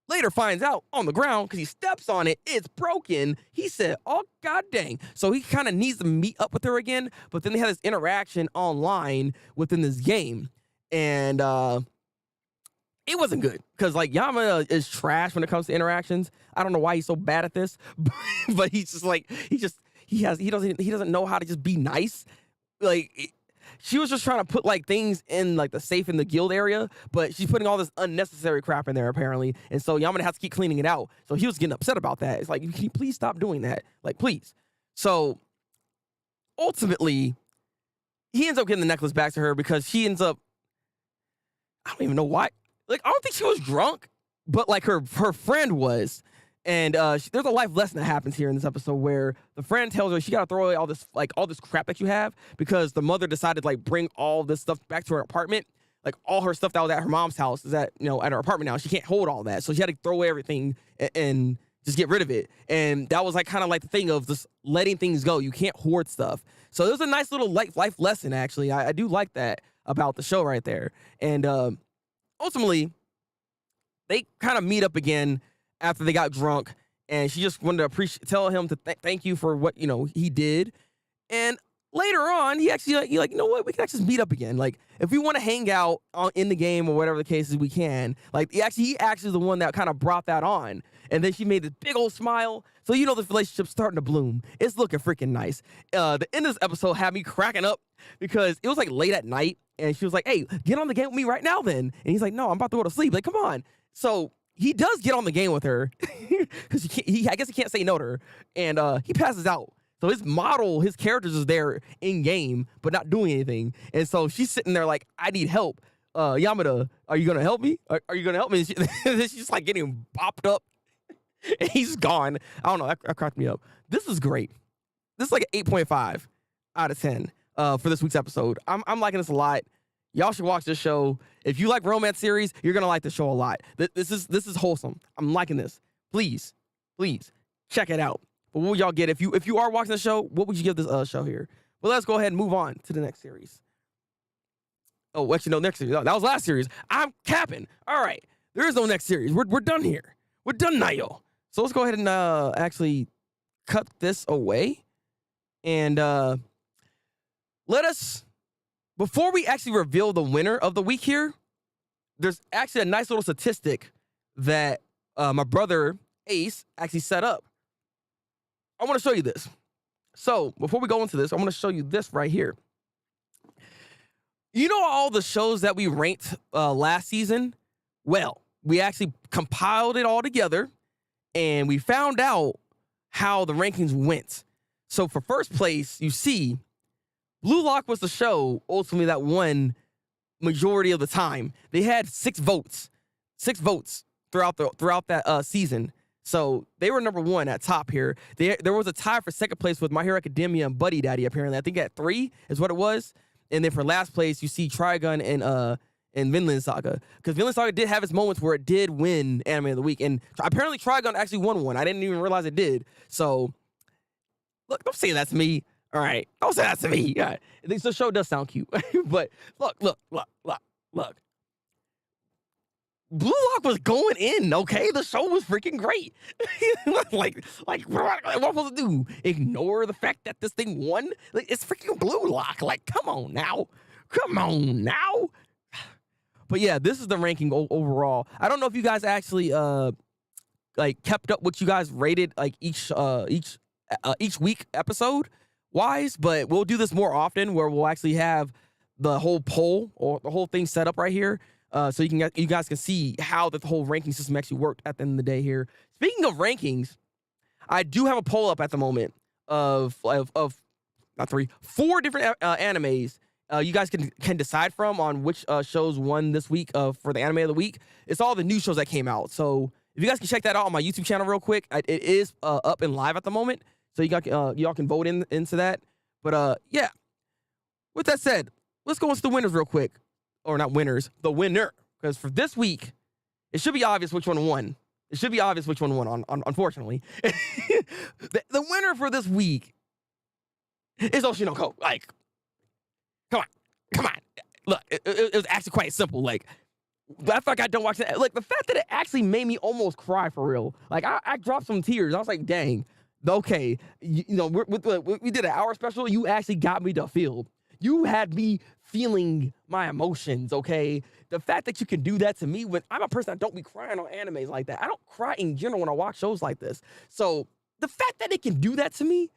Later finds out on the ground because he steps on it. It's broken. He said, oh, god dang. So he kind of needs to meet up with her again. But then they had this interaction online within this game. And it wasn't good because, like, Yamada is trash when it comes to interactions. I don't know why he's so bad at this. But he's just like, he doesn't know how to just be nice. Like, she was just trying to put like things in like the safe in the guild area, but she's putting all this unnecessary crap in there apparently, and so Yamada has to keep cleaning it out. So he was getting upset about that. It's like, can you please stop doing that? Like, please. So ultimately, he ends up getting the necklace back to her because she ends up, I don't even know why. Like, I don't think she was drunk, but like her friend was. And there's a life lesson that happens here in this episode where the friend tells her she got to throw away all this crap that you have, because the mother decided to like bring all this stuff back to her apartment. Like all her stuff that was at her mom's house is at her apartment now. She can't hold all that, so she had to throw away everything and just get rid of it. And that was like kind of like the thing of just letting things go. You can't hoard stuff. So it was a nice little life lesson actually. I do like that about the show right there. And ultimately, they kind of meet up again after they got drunk, and she just wanted to tell him to thank you for what he did. And later on, he actually you know what, we can actually meet up again. Like if we want to hang out in the game or whatever the case is, we can. Like he actually is the one that kind of brought that on. And then she made this big old smile. So this relationship's starting to bloom. It's looking freaking nice. The end of this episode had me cracking up because it was like late at night, and she was like, "Hey, get on the game with me right now then." And he's like, "No, I'm about to go to sleep." Like, come on. So he does get on the game with her because I guess he can't say no to her, and he passes out. So his characters is there in game, but not doing anything. And so she's sitting there like, "I need help. Yamada, are you gonna help me? Are you gonna help me?" And she's just like getting bopped up, and he's gone. I don't know. That cracked me up. This is great. This is like an 8.5 out of 10 for this week's episode. I'm liking this a lot. Y'all should watch this show. If you like romance series, you're gonna like the show a lot. This is wholesome. I'm liking this. Please check it out. But what would y'all get if you are watching the show? What would you give this show here? Well, let's go ahead and move on to the next series. Oh, actually, no, next series. That was last series. I'm capping. All right, there is no next series. We're done here. We're done now, yo. So let's go ahead and actually cut this away, and let us. Before we actually reveal the winner of the week here, there's actually a nice little statistic that my brother Ace actually set up. I want to show you this. So before we go into this, I want to show you this right here. You know all the shows that we ranked last season? Well, we actually compiled it all together, and we found out how the rankings went. So for first place, you see, Blue Lock was the show ultimately that won majority of the time. They had 6 votes throughout that season. So they were number 1 at top here. There was a tie for second place with My Hero Academia and Buddy Daddy, apparently. I think at 3 is what it was. And then for last place, you see Trigun and Vinland Saga. Because Vinland Saga did have its moments where it did win Anime of the Week. And apparently Trigun actually won one. I didn't even realize it did. So, look, don't say that to me. All right, don't say that to me. Yeah, the show does sound cute, but look. Blue Lock was going in, okay? The show was freaking great. like, what am I supposed to do? Ignore the fact that this thing won? Like, it's freaking Blue Lock. Like, come on now. But yeah, this is the ranking overall. I don't know if you guys actually kept up what you guys rated like each week episode wise, but we'll do this more often where we'll actually have the whole poll or the whole thing set up right here, so you guys can see how the whole ranking system actually worked at the end of the day here. Speaking of rankings, I do have a poll up at the moment of not 3, 4 different animes. You guys can decide from on which shows won this week for the anime of the week. It's all the new shows that came out. So if you guys can check that out on my YouTube channel real quick, it is up and live at the moment. So y'all can vote into that. But yeah, with that said, let's go into the winners real quick. Or not winners, the winner. Because for this week, it should be obvious which one won. Unfortunately. The winner for this week is Oshi no Ko. Like, come on. Look, it was actually quite simple. Like, I felt like I don't watch that. Like, the fact that it actually made me almost cry for real. Like, I dropped some tears. I was like, dang. Okay, we did an hour special. You actually got me to feel. You had me feeling my emotions, okay? The fact that you can do that to me when I'm a person that don't be crying on animes like that. I don't cry in general when I watch shows like this. So the fact that it can do that to me,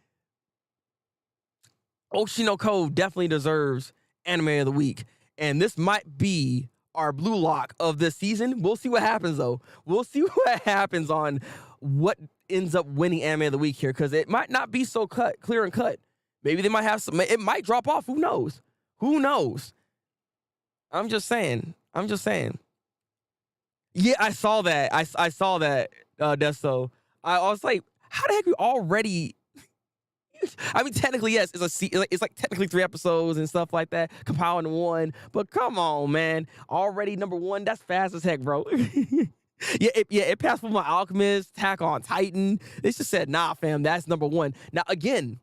Oshi no Ko definitely deserves anime of the week. And this might be our blue lock of this season. We'll see what happens, though. We'll see what happens on what ends up winning anime of the week here, because it might not be so clear and cut. Maybe they might have some, it might drop off. Who knows? Who knows? I'm just saying. Yeah, I saw that. I saw that, Desto. I was like, how the heck you already... I mean, technically, yes, it's like technically 3 episodes and stuff like that, compiled into one. But come on, man. Already number 1, that's fast as heck, bro. It passed for my Alchemist, Attack on Titan. They just said, nah, fam, that's number 1. Now, again,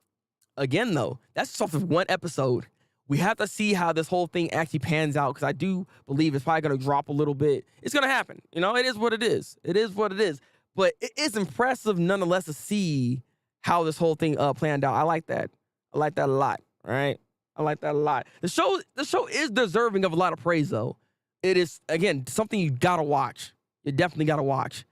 though, that's just off of 1 episode. We have to see how this whole thing actually pans out, because I do believe it's probably going to drop a little bit. It's going to happen. You know, it is what it is. It is what it is. But it is impressive nonetheless to see how this whole thing planned out. I like that. I like that a lot. All right. I like that a lot. The show is deserving of a lot of praise, though. It is, again, something you gotta watch. You definitely gotta watch.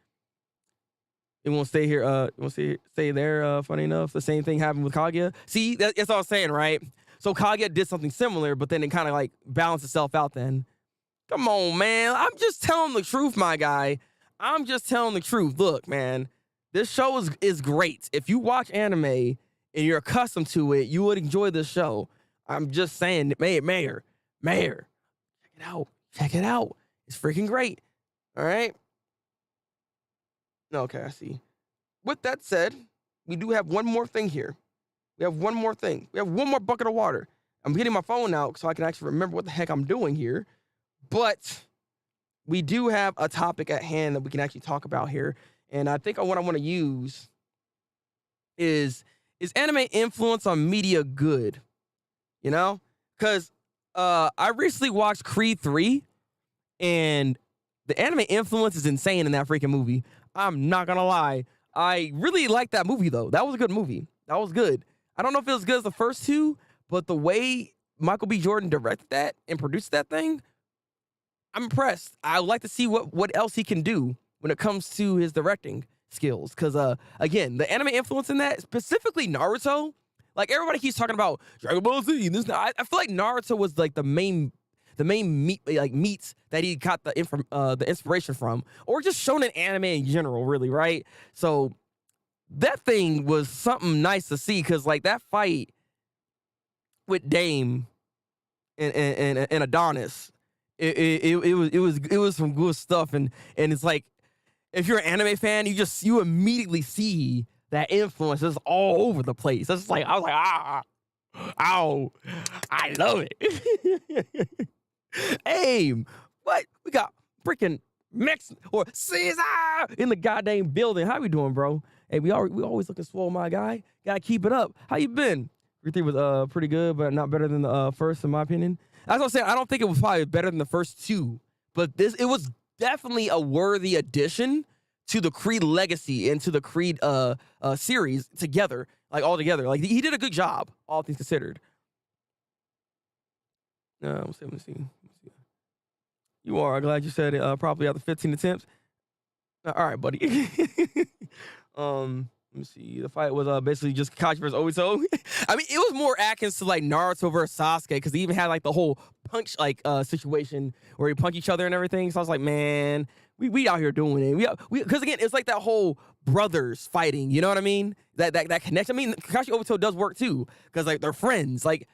It won't stay here. It won't stay there. Funny enough, the same thing happened with Kaguya. See, that's what I was saying, right? So Kaguya did something similar, but then it kind of like balanced itself out. Then, come on, man. I'm just telling the truth, my guy. I'm just telling the truth. Look, man. This show is great. If you watch anime and you're accustomed to it, you would enjoy this show. I'm just saying, Mayor, check it out. It's freaking great. All right. Okay, I see. With that said, we do have one more thing here. We have one more thing. We have one more bucket of water. I'm getting my phone out so I can actually remember what the heck I'm doing here. But we do have a topic at hand that we can actually talk about here. And I think what I want to use is anime influence on media good? You know? Because I recently watched Creed 3, and the anime influence is insane in that freaking movie. I'm not going to lie. I really liked that movie, though. That was a good movie. That was good. I don't know if it was as good as the first 2, but the way Michael B. Jordan directed that and produced that thing, I'm impressed. I would like to see what else he can do when it comes to his directing skills. Because, again, the anime influence in that, specifically Naruto, like everybody keeps talking about Dragon Ball Z. And this, I feel like Naruto was like the main meats that he got the inspiration from, or just shonen anime in general, really, right? So that thing was something nice to see, because like that fight with Dame and Adonis, it was some good stuff, and it's like, if you're an anime fan, you immediately see that influence is all over the place. It's like, I was like, ow, I love it. Aim, what? We got freaking Mex or Caesar in the goddamn building. How we doing, bro? Hey, we always looking swole, my guy. Gotta keep it up. How you been? Everything was pretty good, but not better than the first, in my opinion. As I was saying, I don't think it was probably better than the first 2, but it was definitely a worthy addition to the Creed legacy and to the Creed series together, like all together. Like he did a good job, all things considered. Let me see. You are glad you said it properly after 15 attempts. All right, buddy. Let me see. The fight was basically just Kakashi versus Obito. I mean, it was more Atkins to like Naruto versus Sasuke, because they even had like the whole punch situation where you punch each other and everything. So I was like, man, we out here doing it. Because again, it's like that whole brothers fighting. You know what I mean? That connection. I mean, Kakashi Obito does work too, because like they're friends. Like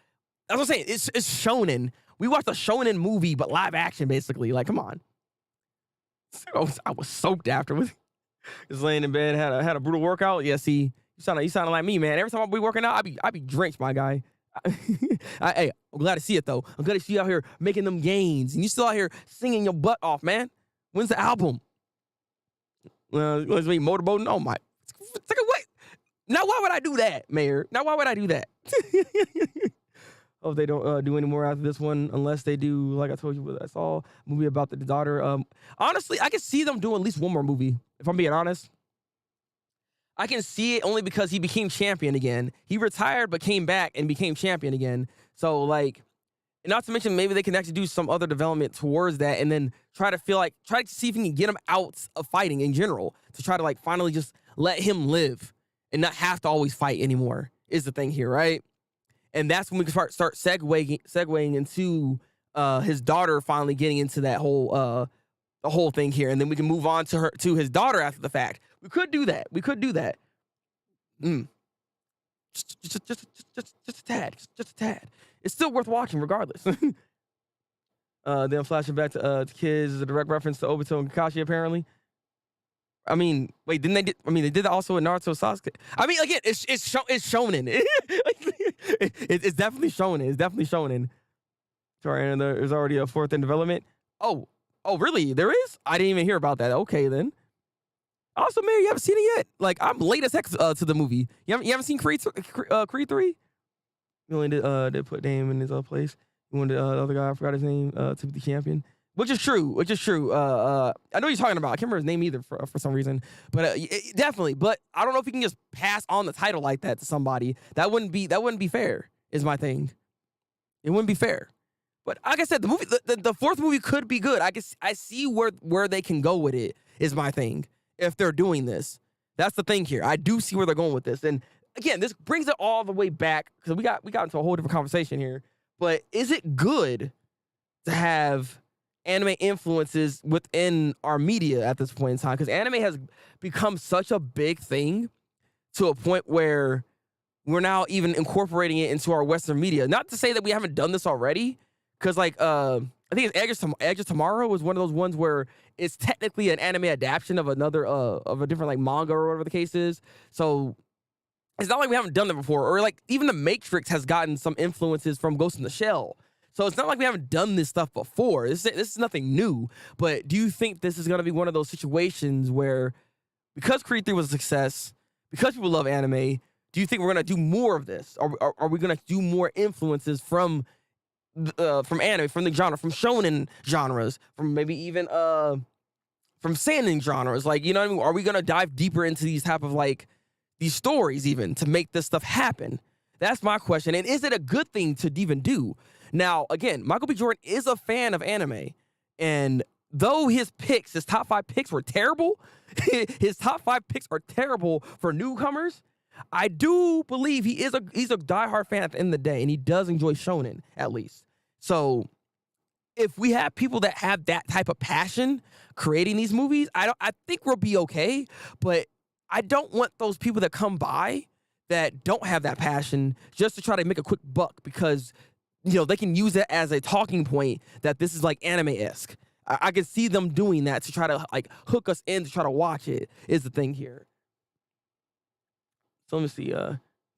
that's what I'm saying. It's shonen. We watched a shonen movie, but live action basically. Like, come on. I was soaked afterwards. Just laying in bed, had a brutal workout. Yeah, see, you sounded like me, man. Every time I be working out, I be drenched, my guy. Hey, I'm glad to see it though. I'm glad to see you out here making them gains, and you still out here singing your butt off, man. When's the album? Let's be motorboating. Oh my! Wait. Now why would I do that, Mayor? Now why would I do that? Hope they don't do any more after this one, unless they do, like I told you, that's all movie about the daughter. Honestly, I can see them doing at least one more movie, if I'm being honest. I can see it only because he became champion again. He retired, but came back and became champion again. So, like, not to mention, maybe they can actually do some other development towards that, and then try to see if we can get him out of fighting in general, to try to, like, finally just let him live and not have to always fight anymore, is the thing here, right? and that's when we can start segueing into his daughter finally getting into that whole the whole thing here, and then we can move on to his daughter after the fact. We could do that. Mm. Just a tad. Just a tad. It's still worth watching regardless. Then flashing back to kids is a direct reference to Obito and Kakashi, apparently. I mean, wait, didn't they? They did that also in Naruto Sasuke. I mean, again, it's shonen. It's definitely shonen. It's definitely shonen. Sorry, and there's already a 4th in development. Oh, really? There is? I didn't even hear about that. Okay, then. Also, Mary, you haven't seen it yet? Like, I'm late as heck to the movie. You haven't seen Creed 3? You only did put Dame in his place. You wanted the other guy, I forgot his name, to be the champion. Which is true. I know what you're talking about. I can't remember his name either for some reason. But definitely. But I don't know if you can just pass on the title like that to somebody. That wouldn't be fair, is my thing. It wouldn't be fair. But like I said, the movie, the 4th movie could be good. I see where they can go with it, is my thing. If they're doing this. That's the thing here. I do see where they're going with this. And again, this brings it all the way back, because we got into a whole different conversation here. But is it good to have anime influences within our media at this point in time? Because anime has become such a big thing to a point where we're now even incorporating it into our Western media. Not to say that we haven't done this already, because I think it's Edge of Tomorrow was one of those ones where it's technically an anime adaptation of of a different like manga or whatever the case is. So it's not like we haven't done that before, or like even The Matrix has gotten some influences from Ghost in the Shell. So it's not like we haven't done this stuff before. This is nothing new. But do you think this is going to be one of those situations where, because Creed 3 was a success, because people love anime, do you think we're going to do more of this? Are we going to do more influences from anime, from the genre, from shonen genres, from maybe even from seinen genres? Like, you know what I mean? Are we going to dive deeper into these type of like these stories even to make this stuff happen? That's my question. And is it a good thing to even do? Now, again, Michael B. Jordan is a fan of anime, and though his top 5 picks were terrible, his top 5 picks are terrible for newcomers, I do believe he's a diehard fan at the end of the day, and he does enjoy shonen, at least. So if we have people that have that type of passion creating these movies, I think we'll be okay, but I don't want those people that come by that don't have that passion just to try to make a quick buck, because they can use it as a talking point that this is like anime-esque. I can see them doing that to try to like hook us in to try to watch it, is the thing here. So let me see.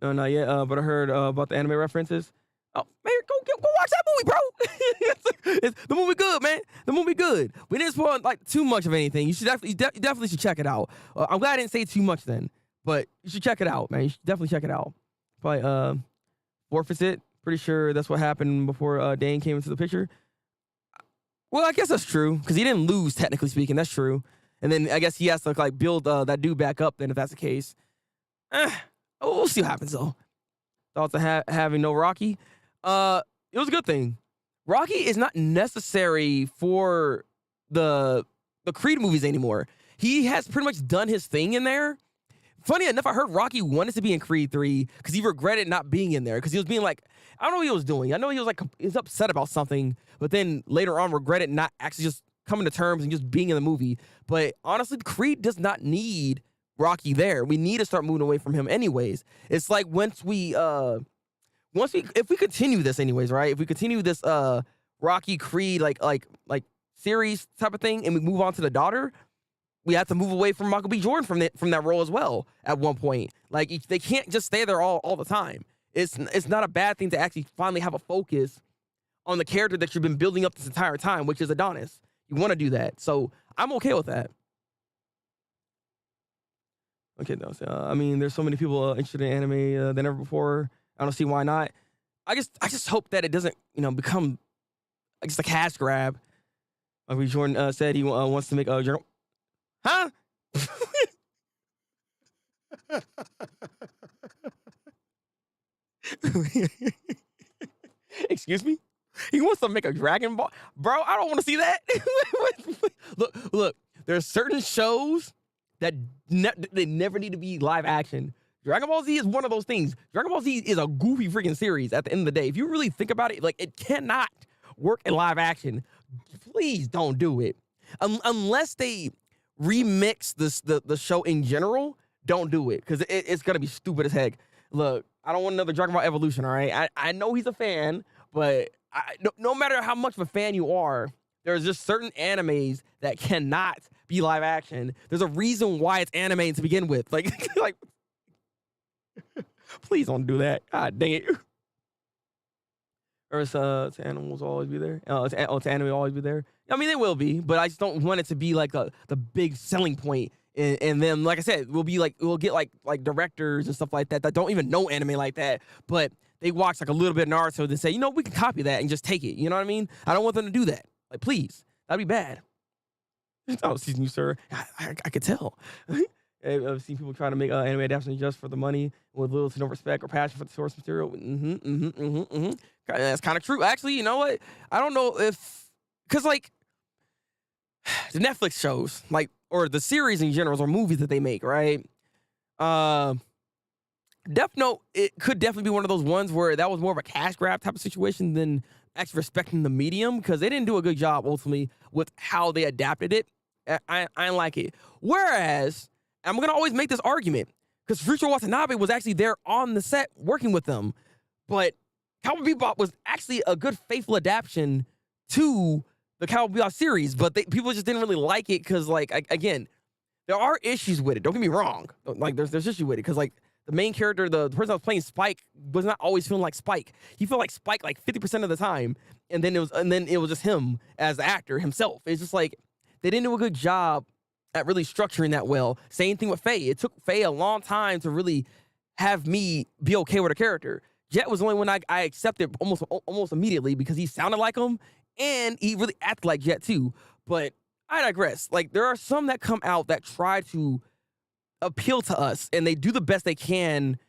No, not yet. But I heard about the anime references. Oh, man, go watch that movie, bro. The movie good, man. The movie good. We didn't spoil like too much of anything. You definitely should check it out. I'm glad I didn't say too much then, but you should check it out, man. You should definitely check it out. Probably forfeits it. Pretty sure that's what happened before Dane came into the picture. Well, I guess that's true, because he didn't lose, technically speaking. That's true. And then I guess he has to like build that dude back up then, if that's the case. We'll see what happens, though. Thoughts of having no Rocky? It was a good thing. Rocky is not necessary for the Creed movies anymore. He has pretty much done his thing in there. Funny enough, I heard Rocky wanted to be in Creed 3 because he regretted not being in there, because he was being like, I don't know what he was doing. I know he was upset about something, but then later on regretted not actually just coming to terms and just being in the movie. But honestly, Creed does not need Rocky there. We need to start moving away from him anyways. It's like if we continue this anyways, right? If we continue this Rocky Creed like series type of thing, and we move on to the daughter, we have to move away from Michael B. Jordan from that role as well at one point. Like, they can't just stay there all the time. It's not a bad thing to actually finally have a focus on the character that you've been building up this entire time, which is Adonis. You want to do that. So I'm okay with that. Okay, no, so, there's so many people interested in anime than ever before. I don't see why not. I just hope that it doesn't, become just a cash grab. Like Jordan said, he wants to make a journal. Huh? Excuse me? He wants to make a Dragon Ball? Bro, I don't want to see that. Look, there's certain shows that they never need to be live action. Dragon Ball Z is one of those things. Dragon Ball Z is a goofy freaking series at the end of the day. If you really think about it, like, it cannot work in live action. Please don't do it. Unless they remix the show in general, don't do it, because it's going to be stupid as heck. Look, I don't want another Dragon Ball Evolution, all right? I know he's a fan, but no matter how much of a fan you are, there's just certain animes that cannot be live action. There's a reason why it's anime to begin with. Like, like, please don't do that. God dang it. Or to animals will always be there. To anime will always be there. I mean, they will be, but I just don't want it to be like the big selling point. And then, like I said, we'll get like directors and stuff like that don't even know anime like that, but they watch like a little bit of Naruto and say, you know, we can copy that and just take it. You know what I mean? I don't want them to do that. Like, please, that'd be bad. Oh, excuse me, sir. I could tell. I've seen people trying to make anime adaptations just for the money with little to no respect or passion for the source material. That's kind of true. Actually, you know what? I don't know if, because like the Netflix shows, like, or the series in general, or movies that they make, right? Death Note, it could definitely be one of those ones where that was more of a cash grab type of situation than actually respecting the medium, because they didn't do a good job ultimately with how they adapted it. I didn't like it. Whereas, I'm going to always make this argument, because Future Watanabe was actually there on the set working with them, but Cowboy Bebop was actually a good faithful adaptation to the Cowboy Bebop series, but people just didn't really like it because, like, again, there are issues with it. Don't get me wrong. Like, there's issue with it because, like, the main character, the person that was playing Spike, was not always feeling like Spike. He felt like Spike like 50% of the time, and then it was just him as the actor himself. It's just like they didn't do a good job at really structuring that well. Same thing with Faye. It took Faye a long time to really have me be okay with a character. Jet was the only one I accepted almost immediately because he sounded like him and he really acted like Jet too. But I digress. Like, there are some that come out that try to appeal to us and they do the best they can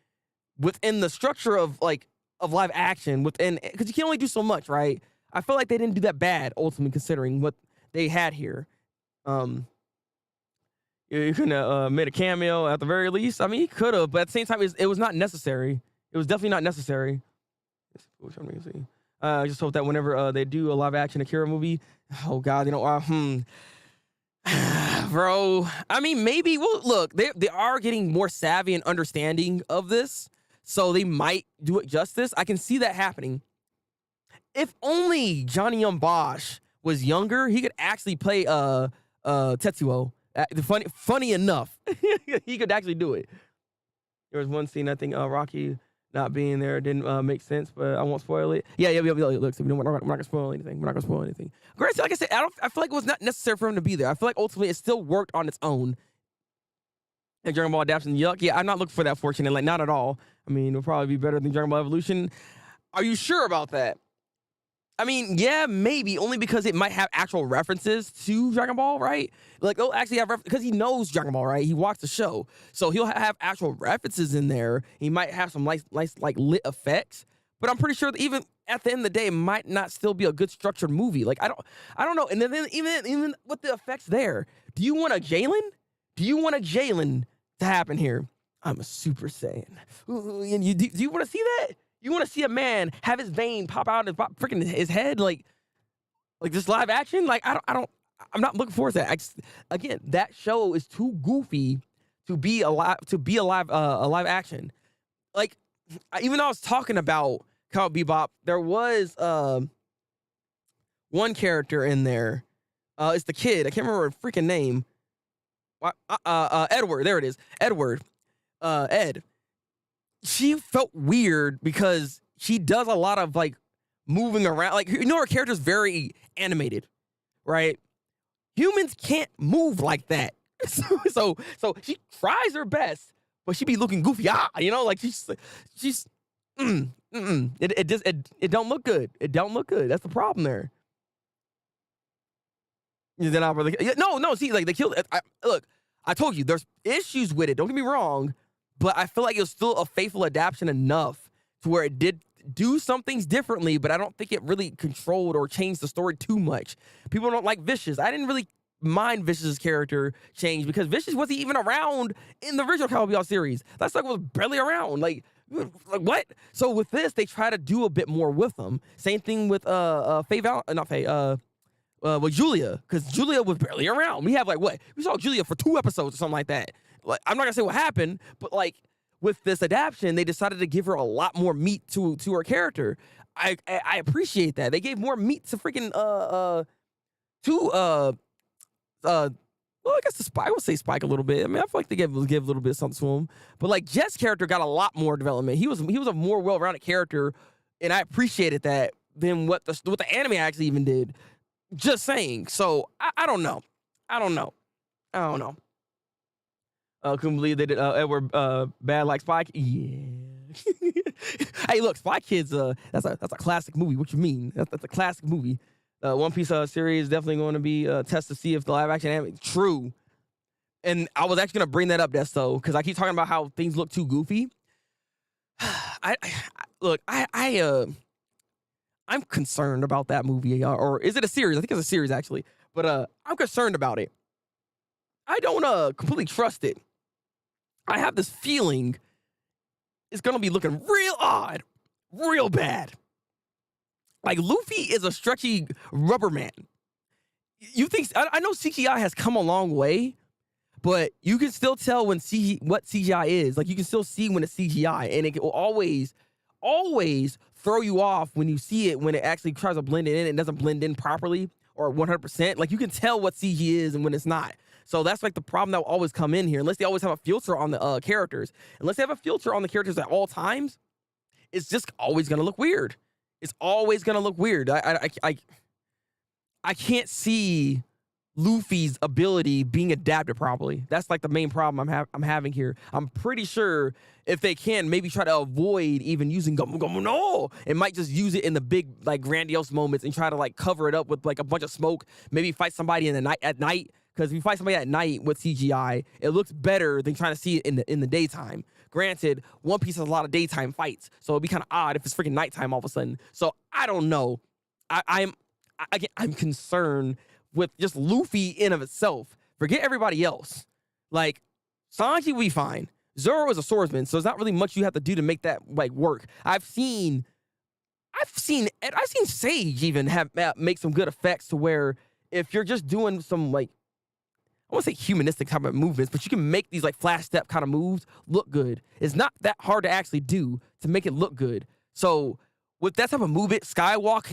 within the structure of live action, within, because you can only do so much, right? I feel like they didn't do that bad ultimately considering what they had here. You could have made a cameo at the very least. I mean, he could have, but at the same time, it was not necessary. It was definitely not necessary. I just hope that whenever they do a live action Akira movie, oh God, bro. I mean, maybe. Well, look, they are getting more savvy and understanding of this, so they might do it justice. I can see that happening. If only Johnny Young Bosch was younger, he could actually play Tetsuo. Funny enough, he could actually do it. There was one scene, I think, Rocky not being there didn't make sense, but I won't spoil it. Yeah. Look, so we're not gonna spoil anything. We're not gonna spoil anything. Granted, like I said, I feel like it was not necessary for him to be there. I feel like ultimately it still worked on its own. And Dragon Ball adaptation, yuck. Yeah, I'm not looking for that fortune, like, not at all. I mean, it'll probably be better than Dragon Ball Evolution. Are you sure about that? I mean, yeah, maybe, only because it might have actual references to Dragon Ball, right? Like, they'll actually have because he knows Dragon Ball, right? He watched the show, so he'll have actual references in there. He might have some nice like lit effects, but I'm pretty sure that even at the end of the day, it might not still be a good structured movie. Like, I don't know. And then even with the effects there, do you want a Jalen? Do you want a Jalen to happen here? I'm a Super Saiyan, and do you want to see that? You want to see a man have his vein pop out of his head, like this live action? Like, I'm not looking forward to that. Again, that show is too goofy to be a live action. Like, even though I was talking about Cowboy Bebop, there was one character in there. It's the kid. I can't remember her freaking name. Edward. There it is. Edward. Ed. She felt weird because she does a lot of like moving around. Like, her character's very animated, right? Humans can't move like that. So she tries her best, but she be looking goofy. Like she's it don't look good. It don't look good. That's the problem there. No. See, like, they killed. Look, I told you there's issues with it. Don't get me wrong. But I feel like it was still a faithful adaptation enough to where it did do some things differently, but I don't think it really controlled or changed the story too much. People don't like Vicious. I didn't really mind Vicious's character changed because Vicious wasn't even around in the original Cowboy Bebop series. That sucker was barely around. Like what? So with this, they try to do a bit more with them. Same thing with with Julia, because Julia was barely around. We have like what? We saw Julia for 2 episodes or something like that. Like, I'm not gonna say what happened, but like with this adaptation, they decided to give her a lot more meat to her character. I appreciate that. They gave more meat to freaking well, I guess I would say Spike a little bit. I mean, I feel like they give a little bit of something to him. But like Jet's character got a lot more development. He was a more well-rounded character, and I appreciated that than what the anime actually even did. Just saying. So I don't know. I don't know. Couldn't believe they did Edward bad like Spike. Yeah. Hey, look, Spy Kids. That's a classic movie. What you mean? That's a classic movie. One Piece series is definitely going to be a test to see if the live action anime true. And I was actually going to bring that up, Desto, because I keep talking about how things look too goofy. I'm concerned about that movie, or is it a series? I think it's a series actually, but I'm concerned about it. I don't completely trust it. I have this feeling it's gonna be looking real odd, real bad. Like Luffy is a stretchy rubber man. You think I know CGI has come a long way, but you can still tell when what CGI is. Like you can still see when it's CGI, and it will always throw you off when you see it when it actually tries to blend it in and doesn't blend in properly or 100%. Like you can tell what CG is and when it's not. So that's like the problem that will always come in here, unless they always have a filter on the characters. Unless they have a filter on the characters at all times, it's just always gonna look weird. It's always gonna look weird. I can't see Luffy's ability being adapted properly. That's like the main problem I'm having here. I'm pretty sure if they can maybe try to avoid even using Gomu Gomu no, it might just use it in the big like grandiose moments and try to like cover it up with like a bunch of smoke. Maybe fight somebody in the night at night. Because if you fight somebody at night with CGI, it looks better than trying to see it in the daytime. Granted, One Piece has a lot of daytime fights, so it'd be kind of odd if it's freaking nighttime all of a sudden. So I don't know. I'm concerned with just Luffy in of itself. Forget everybody else. Like Sanji will be fine. Zoro is a swordsman, so there's not really much you have to do to make that like work. I've seen Sage even make some good effects to where if you're just doing some like I won't say humanistic type of movements, but you can make these like flash step kind of moves look good. It's not that hard to actually do to make it look good. So with that type of movement, Skywalk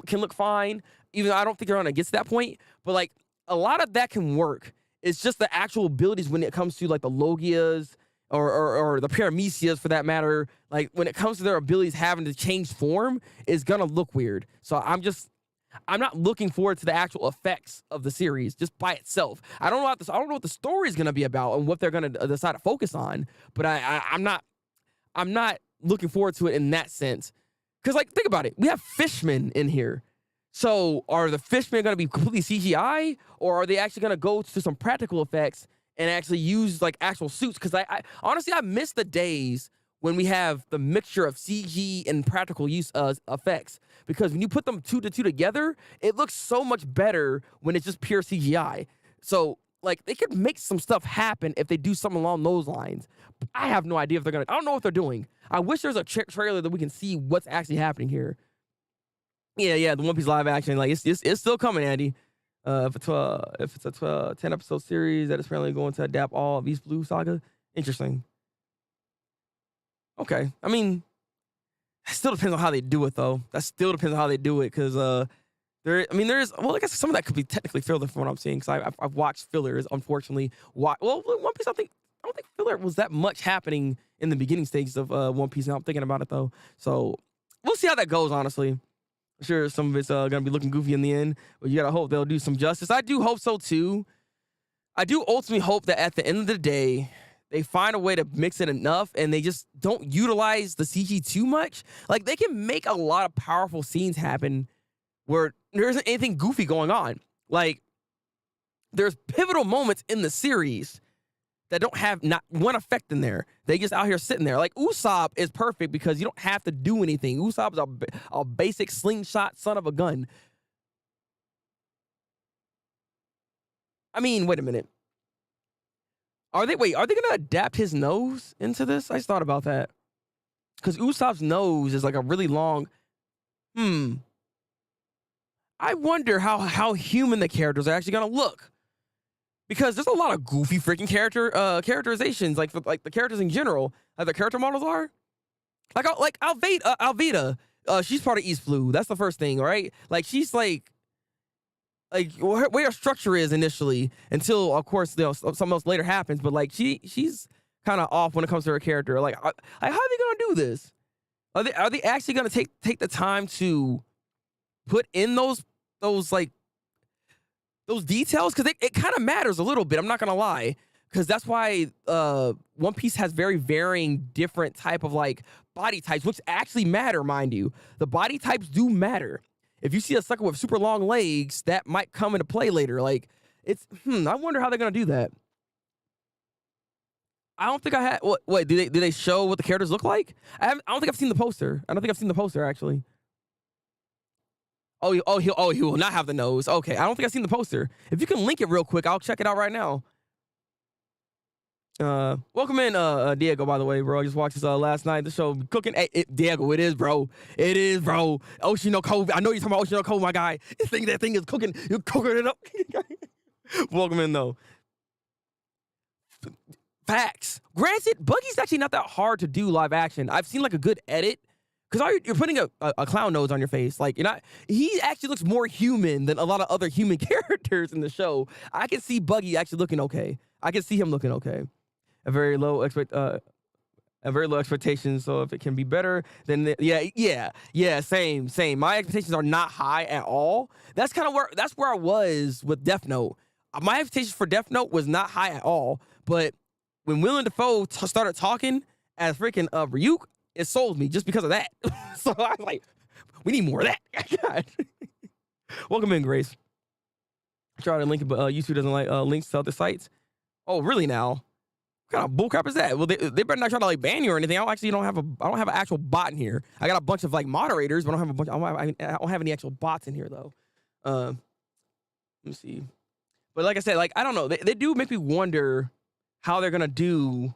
can look fine. Even though I don't think they're gonna get to that point, but like a lot of that can work. It's just the actual abilities when it comes to like the Logias or the Paramecias for that matter. Like when it comes to their abilities having to change form, is gonna look weird. So I'm not looking forward to the actual effects of the series just by itself. I don't know what the story is going to be about and what they're going to decide to focus on, but I'm not looking forward to it in that sense. Because like think about it, we have fishmen in here. So are the fishmen going to be completely CGI, or are they actually going to go to some practical effects and actually use like actual suits? Because I honestly I miss the days when we have the mixture of CG and practical use effects. Because when you put them two together, it looks so much better when it's just pure CGI. So, like, they could make some stuff happen if they do something along those lines. I have no idea if they're going to... I don't know what they're doing. I wish there was a trailer that we can see what's actually happening here. Yeah, the One Piece live action, like, it's still coming, Andy. If it's a 10-episode series that is apparently going to adapt all of East Blue Saga, interesting. Okay, I mean... It still depends on how they do it, though. That still depends on how they do it, because I guess some of that could be technically filler from what I'm seeing, because I've watched fillers, unfortunately. One Piece, I don't think filler was that much happening in the beginning stages of One Piece. Now I'm thinking about it, though. So we'll see how that goes, honestly. I'm sure some of it's going to be looking goofy in the end, but you got to hope they'll do some justice. I do hope so, too. I do ultimately hope that at the end of the day, they find a way to mix it enough and they just don't utilize the CG too much. Like, they can make a lot of powerful scenes happen where there isn't anything goofy going on. Like, there's pivotal moments in the series that don't have not one effect in there. They just out here sitting there. Like, Usopp is perfect because you don't have to do anything. Usopp is a basic slingshot son of a gun. I mean, wait a minute. Are they gonna adapt his nose into this? I just thought about that. Because Usopp's nose is like a really long. Hmm. I wonder how human the characters are actually gonna look. Because there's a lot of goofy freaking characterizations, like for, like the characters in general, like the character models are. Like Alvida, she's part of East Blue. That's the first thing, right? Like she's like where her structure is initially, until of course something else later happens. But like she's kind of off when it comes to her character. Like how are they gonna do this? Are they actually gonna take the time to put in those like those details? Because it kind of matters a little bit. I'm not gonna lie, because that's why One Piece has very varying different type of like body types, which actually matter, mind you. The body types do matter. If you see a sucker with super long legs, that might come into play later. Like it's I wonder how they're gonna do that. I don't think I had. Wait, do they show what the characters look like? I don't think I've seen the poster. I don't think I've seen the poster actually. He will not have the nose. Okay, I don't think I've seen the poster. If you can link it real quick, I'll check it out right now. Welcome in, Diego, by the way, bro. I just watched this last night. The show cooking. Hey, Diego, it is, bro. It is, bro. Oshi no Ko. I know you're talking about Oshi no Ko, my guy. That thing is cooking. You're cooking it up. Welcome in, though. Facts. Granted, Buggy's actually not that hard to do live action. I've seen like a good edit. Because you're putting a clown nose on your face. Like, he actually looks more human than a lot of other human characters in the show. I can see Buggy actually looking okay. I can see him looking okay. A very low expectation. So if it can be better, then same. My expectations are not high at all. That's where I was with Death Note. My expectations for Death Note was not high at all. But when Willem Dafoe started talking as freaking Ryuk, it sold me just because of that. So I was like, we need more of that. Welcome in, Grace. Try to link it, but YouTube doesn't like links to other sites. Oh, really now? What kind of bullcrap is that? Well, they better not try to like ban you or anything. I don't have an actual bot in here. I got a bunch of like moderators, but I don't have any actual bots in here though. Let me see. But like I said, like I don't know. They do make me wonder how they're gonna do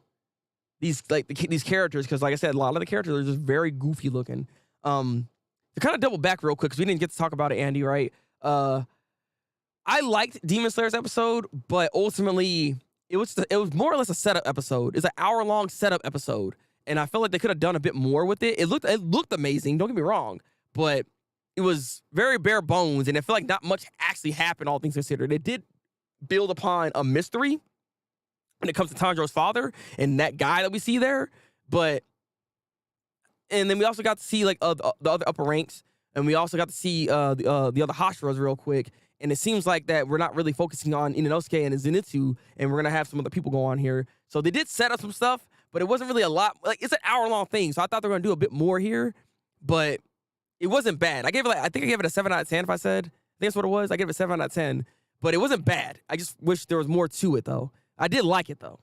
these characters, because like I said, a lot of the characters are just very goofy looking. To kind of double back real quick, because we didn't get to talk about it, Andy, right? I liked Demon Slayer's episode, but ultimately it was more or less a setup episode. It's an hour-long setup episode, and I felt like they could have done a bit more with it. It looked amazing, don't get me wrong, but it was very bare bones, and I feel like not much actually happened, all things considered. It did build upon a mystery when it comes to Tanjiro's father and that guy that we see there, and then we also got to see like the other upper ranks, and we also got to see the other Hashiras real quick. And it seems like that we're not really focusing on Inosuke and Zenitsu, and we're gonna have some other people go on here. So they did set up some stuff, but it wasn't really a lot. Like it's an hour-long thing, so I thought they were gonna do a bit more here, but it wasn't bad. I think I gave it a 7 out of 10. If I think that's what it was. I gave it a 7 out of 10, but it wasn't bad. I just wish there was more to it though. I did like it though.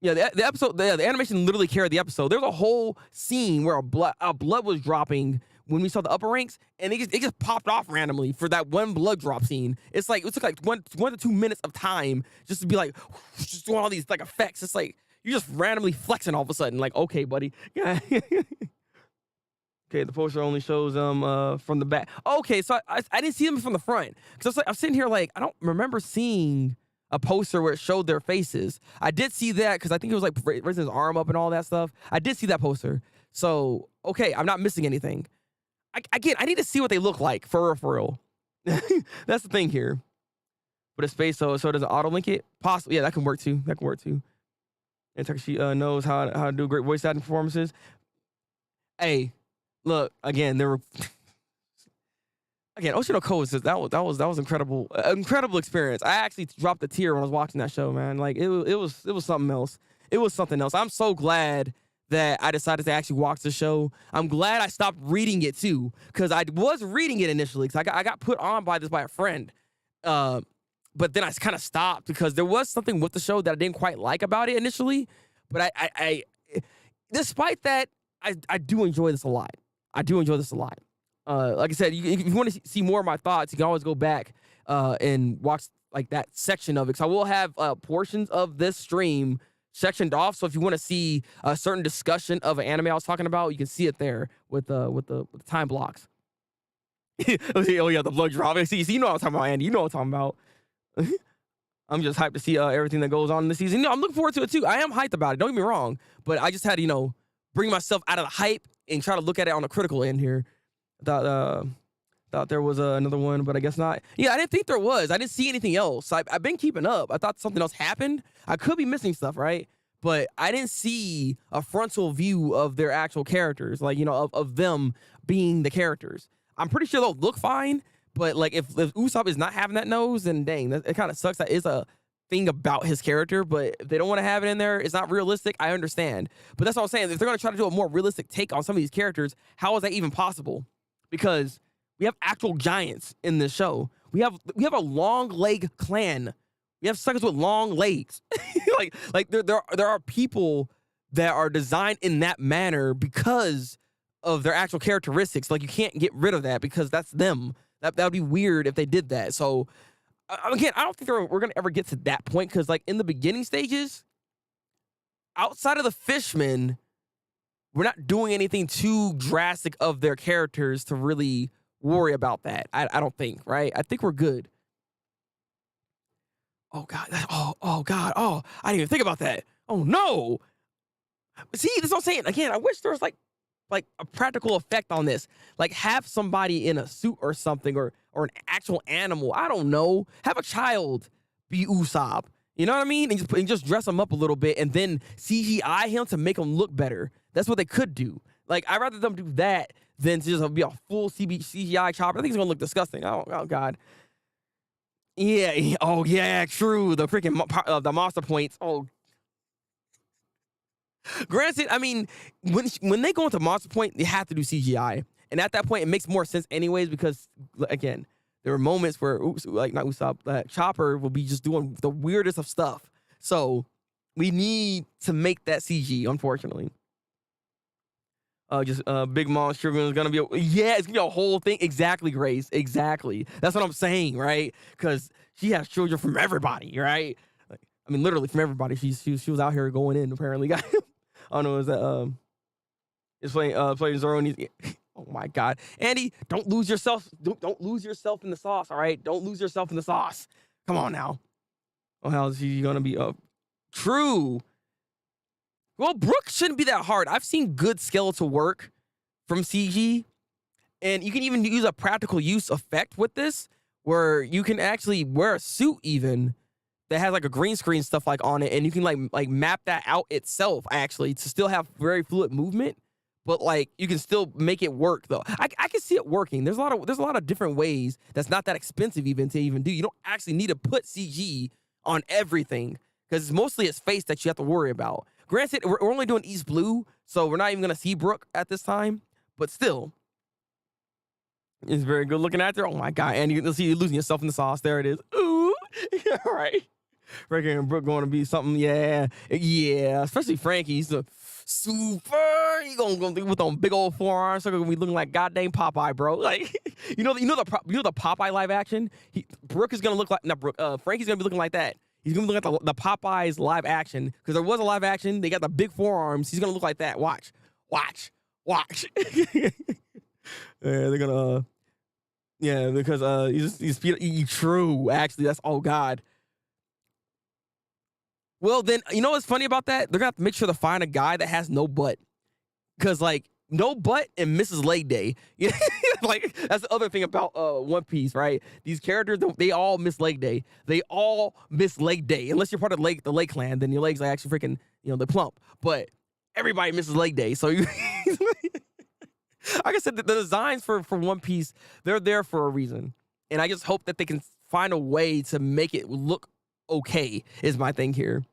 Yeah, the episode, the animation literally carried the episode. There's a whole scene where a blood was dropping when we saw the upper ranks, and it just popped off randomly for that one blood drop scene. It's like it took like one to 2 minutes of time just to be like just doing all these like effects. It's like you're just randomly flexing all of a sudden. Like, okay, buddy. Yeah. Okay, the poster only shows them from the back. Okay, so I didn't see them from the front, because I'm sitting here like I don't remember seeing a poster where it showed their faces. I did see that because I think it was like raising his arm up and all that stuff. I did see that poster. So okay, I'm not missing anything. I need to see what they look like for real. That's the thing here. But it's space, so it doesn't auto link it. Possibly, yeah, that can work too. And Takashi knows how to do great voice acting performances. Hey, look again. Oshi no Ko was that was incredible. Incredible experience. I actually dropped a tear when I was watching that show, man. Like it was something else. It was something else. I'm so glad that I decided to actually watch the show. I'm glad I stopped reading it too, because I was reading it initially because I got put on by a friend. But then I kind of stopped because there was something with the show that I didn't quite like about it initially. But I despite that, I do enjoy this a lot. Like I said, if you want to see more of my thoughts, you can always go back and watch like that section of it. So I will have portions of this stream sectioned off. So if you want to see a certain discussion of an anime I was talking about, you can see it there with the time blocks. Oh yeah, the blood drop. See, you know what I'm talking about, Andy. You know what I'm talking about. I'm just hyped to see everything that goes on in this season. You know, I'm looking forward to it too. I am hyped about it. Don't get me wrong, but I just had to, bring myself out of the hype and try to look at it on a critical end here. Thought there was another one, but I guess not. Yeah, I didn't think there was. I didn't see anything else. I've been keeping up. I thought something else happened. I could be missing stuff, right? But I didn't see a frontal view of their actual characters, like, of them being the characters. I'm pretty sure they'll look fine, but like if Usopp is not having that nose, then dang, it kind of sucks. That is a thing about his character, but if they don't want to have it in there, it's not realistic. I understand. But that's what I'm saying. If they're going to try to do a more realistic take on some of these characters, how is that even possible? Because we have actual giants in this show. We have a long leg clan. We have suckers with long legs. like there are people that are designed in that manner because of their actual characteristics. Like you can't get rid of that because that's them. That would be weird if they did that. So again, I don't think we're gonna ever get to that point because like in the beginning stages, outside of the fishmen, we're not doing anything too drastic of their characters to really worry about that. I don't think, right? I think we're good. Oh God. Oh God. Oh, I didn't even think about that. Oh no. See, that's what I'm saying. Again, I wish there was like a practical effect on this. Like have somebody in a suit or something or an actual animal. I don't know. Have a child be Usopp. You know what I mean? And just dress him up a little bit and then CGI him to make him look better. That's what they could do. Like, I'd rather them do that than to just be a full CGI chopper. I think it's going to look disgusting. Oh, God. Yeah. Oh, yeah, true. The freaking the monster points. Oh, granted, I mean, when they go into monster point, they have to do CGI. And at that point, it makes more sense anyways because, again, there were moments where, not Usopp, Chopper will be just doing the weirdest of stuff. So we need to make that CG, unfortunately. Big Mom Sugar is going to be, it's going to be a whole thing. Exactly, Grace. Exactly. That's what I'm saying, right? Because she has children from everybody, right? Like, I mean, literally from everybody. She was out here going in, apparently. I don't know, is that, is playing Zoro and he's, oh my God. Andy, don't lose yourself. Don't lose yourself in the sauce, all right? Don't lose yourself in the sauce. Come on now. Oh, how is he going to be true? Well, Brook shouldn't be that hard. I've seen good skeletal work from CG, and you can even use a practical use effect with this, where you can actually wear a suit even that has like a green screen stuff like on it, and you can like map that out itself actually to still have very fluid movement, but like you can still make it work though. I can see it working. There's a lot of different ways that's not that expensive even to even do. You don't actually need to put CG on everything because it's mostly its face that you have to worry about. Granted, we're only doing East Blue, so we're not even going to see Brook at this time. But still, it's very good looking actor. Oh, my God. And you'll see you losing yourself in the sauce. There it is. Ooh. Yeah, all right. Frankie and Brook going to be something. Yeah. Yeah. Especially Frankie. He's a super. He's going to be with them big old forearms. So going to be looking like goddamn Popeye, bro. Like, you know the Popeye live action? Brook is going to look like, not Brook, Frankie's going to be looking like that. He's going to look at the Popeyes live action because there was a live action. They got the big forearms. He's going to look like that. Watch. Yeah, they're going to, because he's true, actually. That's, oh, God. Well, then, you know what's funny about that? They're going to have to make sure to find a guy that has no butt because, like, no butt and Mrs. Leg Day. Like, that's the other thing about One Piece, right? These characters, they all miss Leg Day. They all miss Leg Day. Unless you're part of the Leg Clan, then your legs are actually freaking, they plump. But everybody misses Leg Day. So, like I said, the designs for One Piece, they're there for a reason. And I just hope that they can find a way to make it look okay, is my thing here.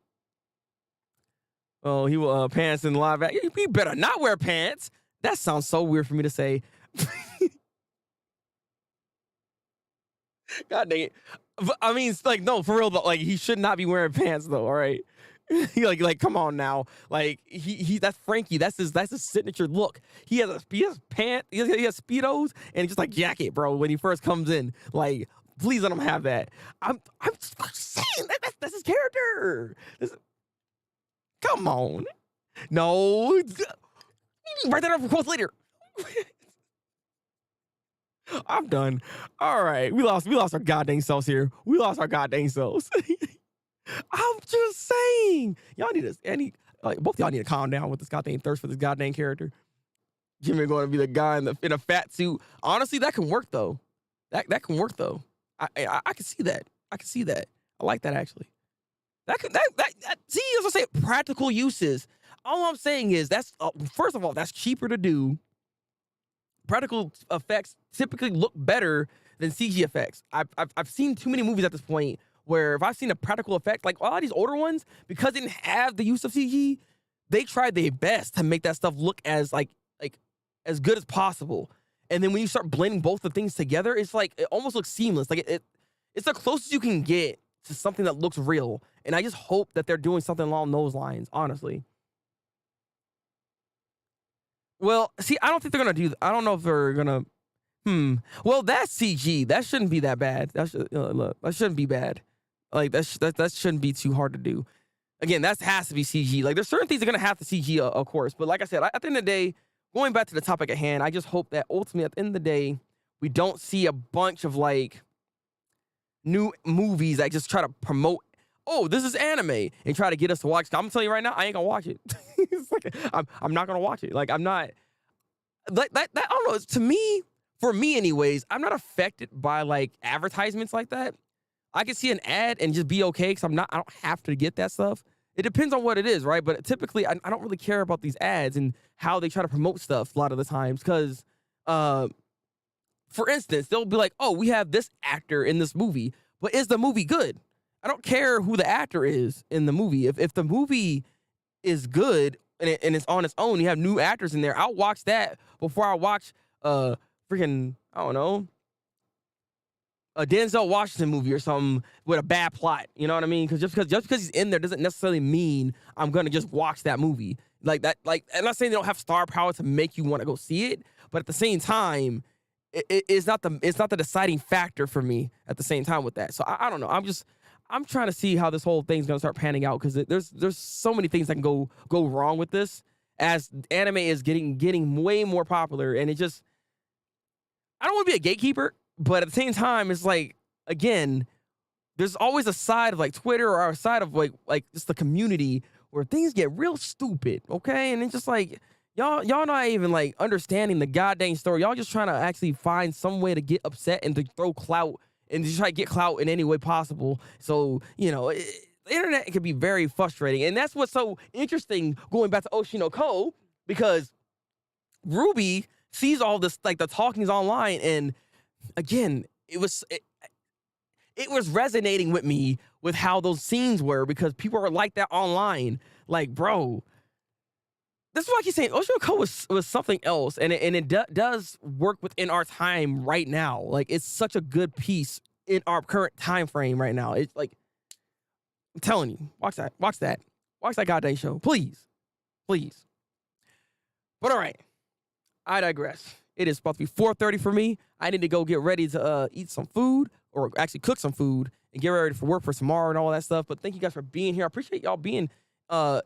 Oh, he will pants in live action. You better not wear pants. That sounds so weird for me to say. God dang it. I mean, it's like, no, for real, though. Like, he should not be wearing pants, though, all right? like, come on now. Like, that's Frankie. That's his signature look. He has pants, he has Speedos, and just like jacket, bro, when he first comes in. Like, Please let him have that. I'm saying that's his character. Come on. No. Write that up for quotes later. I'm done. All right. We lost our goddamn selves here. We lost our goddamn selves. I'm just saying. Y'all need to, both of y'all need to calm down with this goddamn thirst for this goddamn character. Jimmy going to be the guy in a fat suit. Honestly, that can work though. That can work though. I can see that. I can see that. I like that actually. See, as I say, practical uses. All I'm saying is that's first of all, that's cheaper to do. Practical effects typically look better than CG effects. I've seen too many movies at this point where if I've seen a practical effect, like a lot of these older ones, because they didn't have the use of CG, they tried their best to make that stuff look as as good as possible. And then when you start blending both the things together, it's like it almost looks seamless. Like it's the closest you can get to something that looks real. And I just hope that they're doing something along those lines, honestly. Well, see, I don't think they're gonna do. I don't know if they're gonna. Well, that's CG. That shouldn't be that bad. Look, that shouldn't be bad. Like that shouldn't be too hard to do. Again, that has to be CG. Like there's certain things they're gonna have to CG, of course. But like I said, at the end of the day, going back to the topic at hand, I just hope that ultimately at the end of the day, we don't see a bunch of like new movies that just try to promote. Oh, this is anime, and try to get us to watch. I'm telling you right now, I ain't gonna watch it. It's like, I'm not gonna watch it. Like I'm not like that. I don't know. To me, for me, anyways, I'm not affected by like advertisements like that. I can see an ad and just be okay because I don't have to get that stuff. It depends on what it is, right? But typically, I don't really care about these ads and how they try to promote stuff a lot of the times because, for instance, they'll be like, "Oh, we have this actor in this movie, but is the movie good?" I don't care who the actor is in the movie. If the movie is good and it's on its own, you have new actors in there, I'll watch that before I watch freaking, I don't know, a Denzel Washington movie or something with a bad plot. You know what I mean? Because just because he's in there doesn't necessarily mean I'm gonna just watch that movie. Like that, like I'm not saying they don't have star power to make you want to go see it, but at the same time, it's not the deciding factor for me at the same time with that. So I don't know. I'm trying to see how this whole thing's gonna start panning out because there's so many things that can go wrong with this as anime is getting way more popular, and it just, I don't want to be a gatekeeper, but at the same time it's like, again, there's always a side of like Twitter or a side of like just the community where things get real stupid, okay? And it's just like y'all not even like understanding the goddamn story. Y'all just trying to actually find some way to get upset and to throw clout and just try to get clout in any way possible. So, the internet can be very frustrating. And that's what's so interesting going back to Oshi no Ko, because Ruby sees all this, like the talkings online. And again, it was resonating with me with how those scenes were because people are like that online. Like, bro, this is why I keep saying Oshi no Ko was something else, and it does work within our time right now. Like it's such a good piece in our current time frame right now. It's like, I'm telling you, watch that goddamn show, please. But all right, I digress. It is supposed to be 4:30 for me. I need to go get ready to eat some food, or actually cook some food and get ready for work for tomorrow and all that stuff. But thank you guys for being here. I appreciate y'all being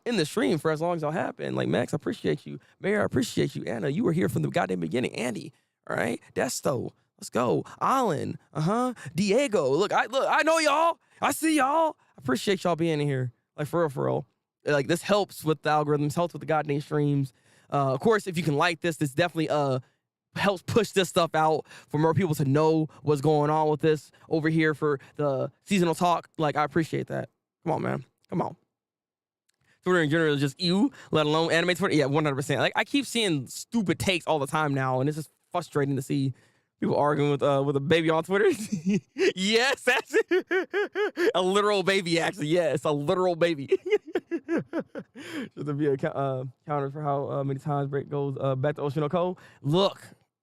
in the stream for as long as y'all have been. Like Max, I appreciate you. Mayor, I appreciate you. Anna, you were here from the goddamn beginning. Andy, all right. Desto, let's go. Alan, Diego. Look, I know y'all. I see y'all. I appreciate y'all being in here. Like for real. Like this helps with the algorithms, helps with the goddamn streams. Of course, if you can like this definitely helps push this stuff out for more people to know what's going on with this over here for the seasonal talk. Like, I appreciate that. Come on, man. Come on. Twitter in general is just ew, let alone anime Twitter. Yeah, 100%. Like I keep seeing stupid takes all the time now, and it's just frustrating to see people arguing with a baby on Twitter. Yes, that's a literal baby. Actually, yes, a literal baby. Should there be a counter for how many times Break goes back to Oshi no Ko? Look,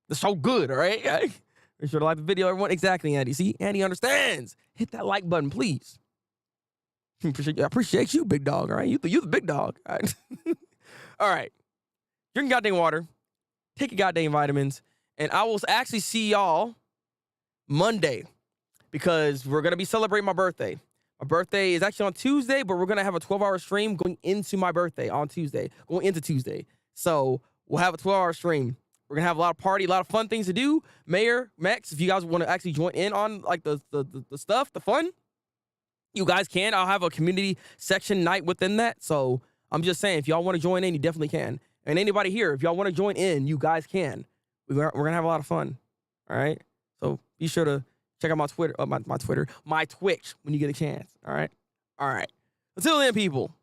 the show good, all right? Be sure to like the video, everyone. Exactly, Andy. See, Andy understands. Hit that like button, please. I appreciate you, big dog. All right, you the big dog. All right. All right. Drink goddamn water. Take your goddamn vitamins, and I will actually see y'all Monday. because we're gonna be celebrating my birthday. My birthday is actually on Tuesday, but we're gonna have a 12-hour stream going into my birthday on Tuesday, going into Tuesday. So we'll have a 12-hour stream. We're gonna have a lot of party, a lot of fun things to do. Mayor, Max, if you guys want to actually join in on like the stuff, the fun, you guys can. I'll have a community section night within that. So I'm just saying, if y'all want to join in, you definitely can. And anybody here, if y'all want to join in, you guys can. We're gonna have a lot of fun. All right. So be sure to check out my Twitter, my Twitch when you get a chance. All right. All right. Until then, people.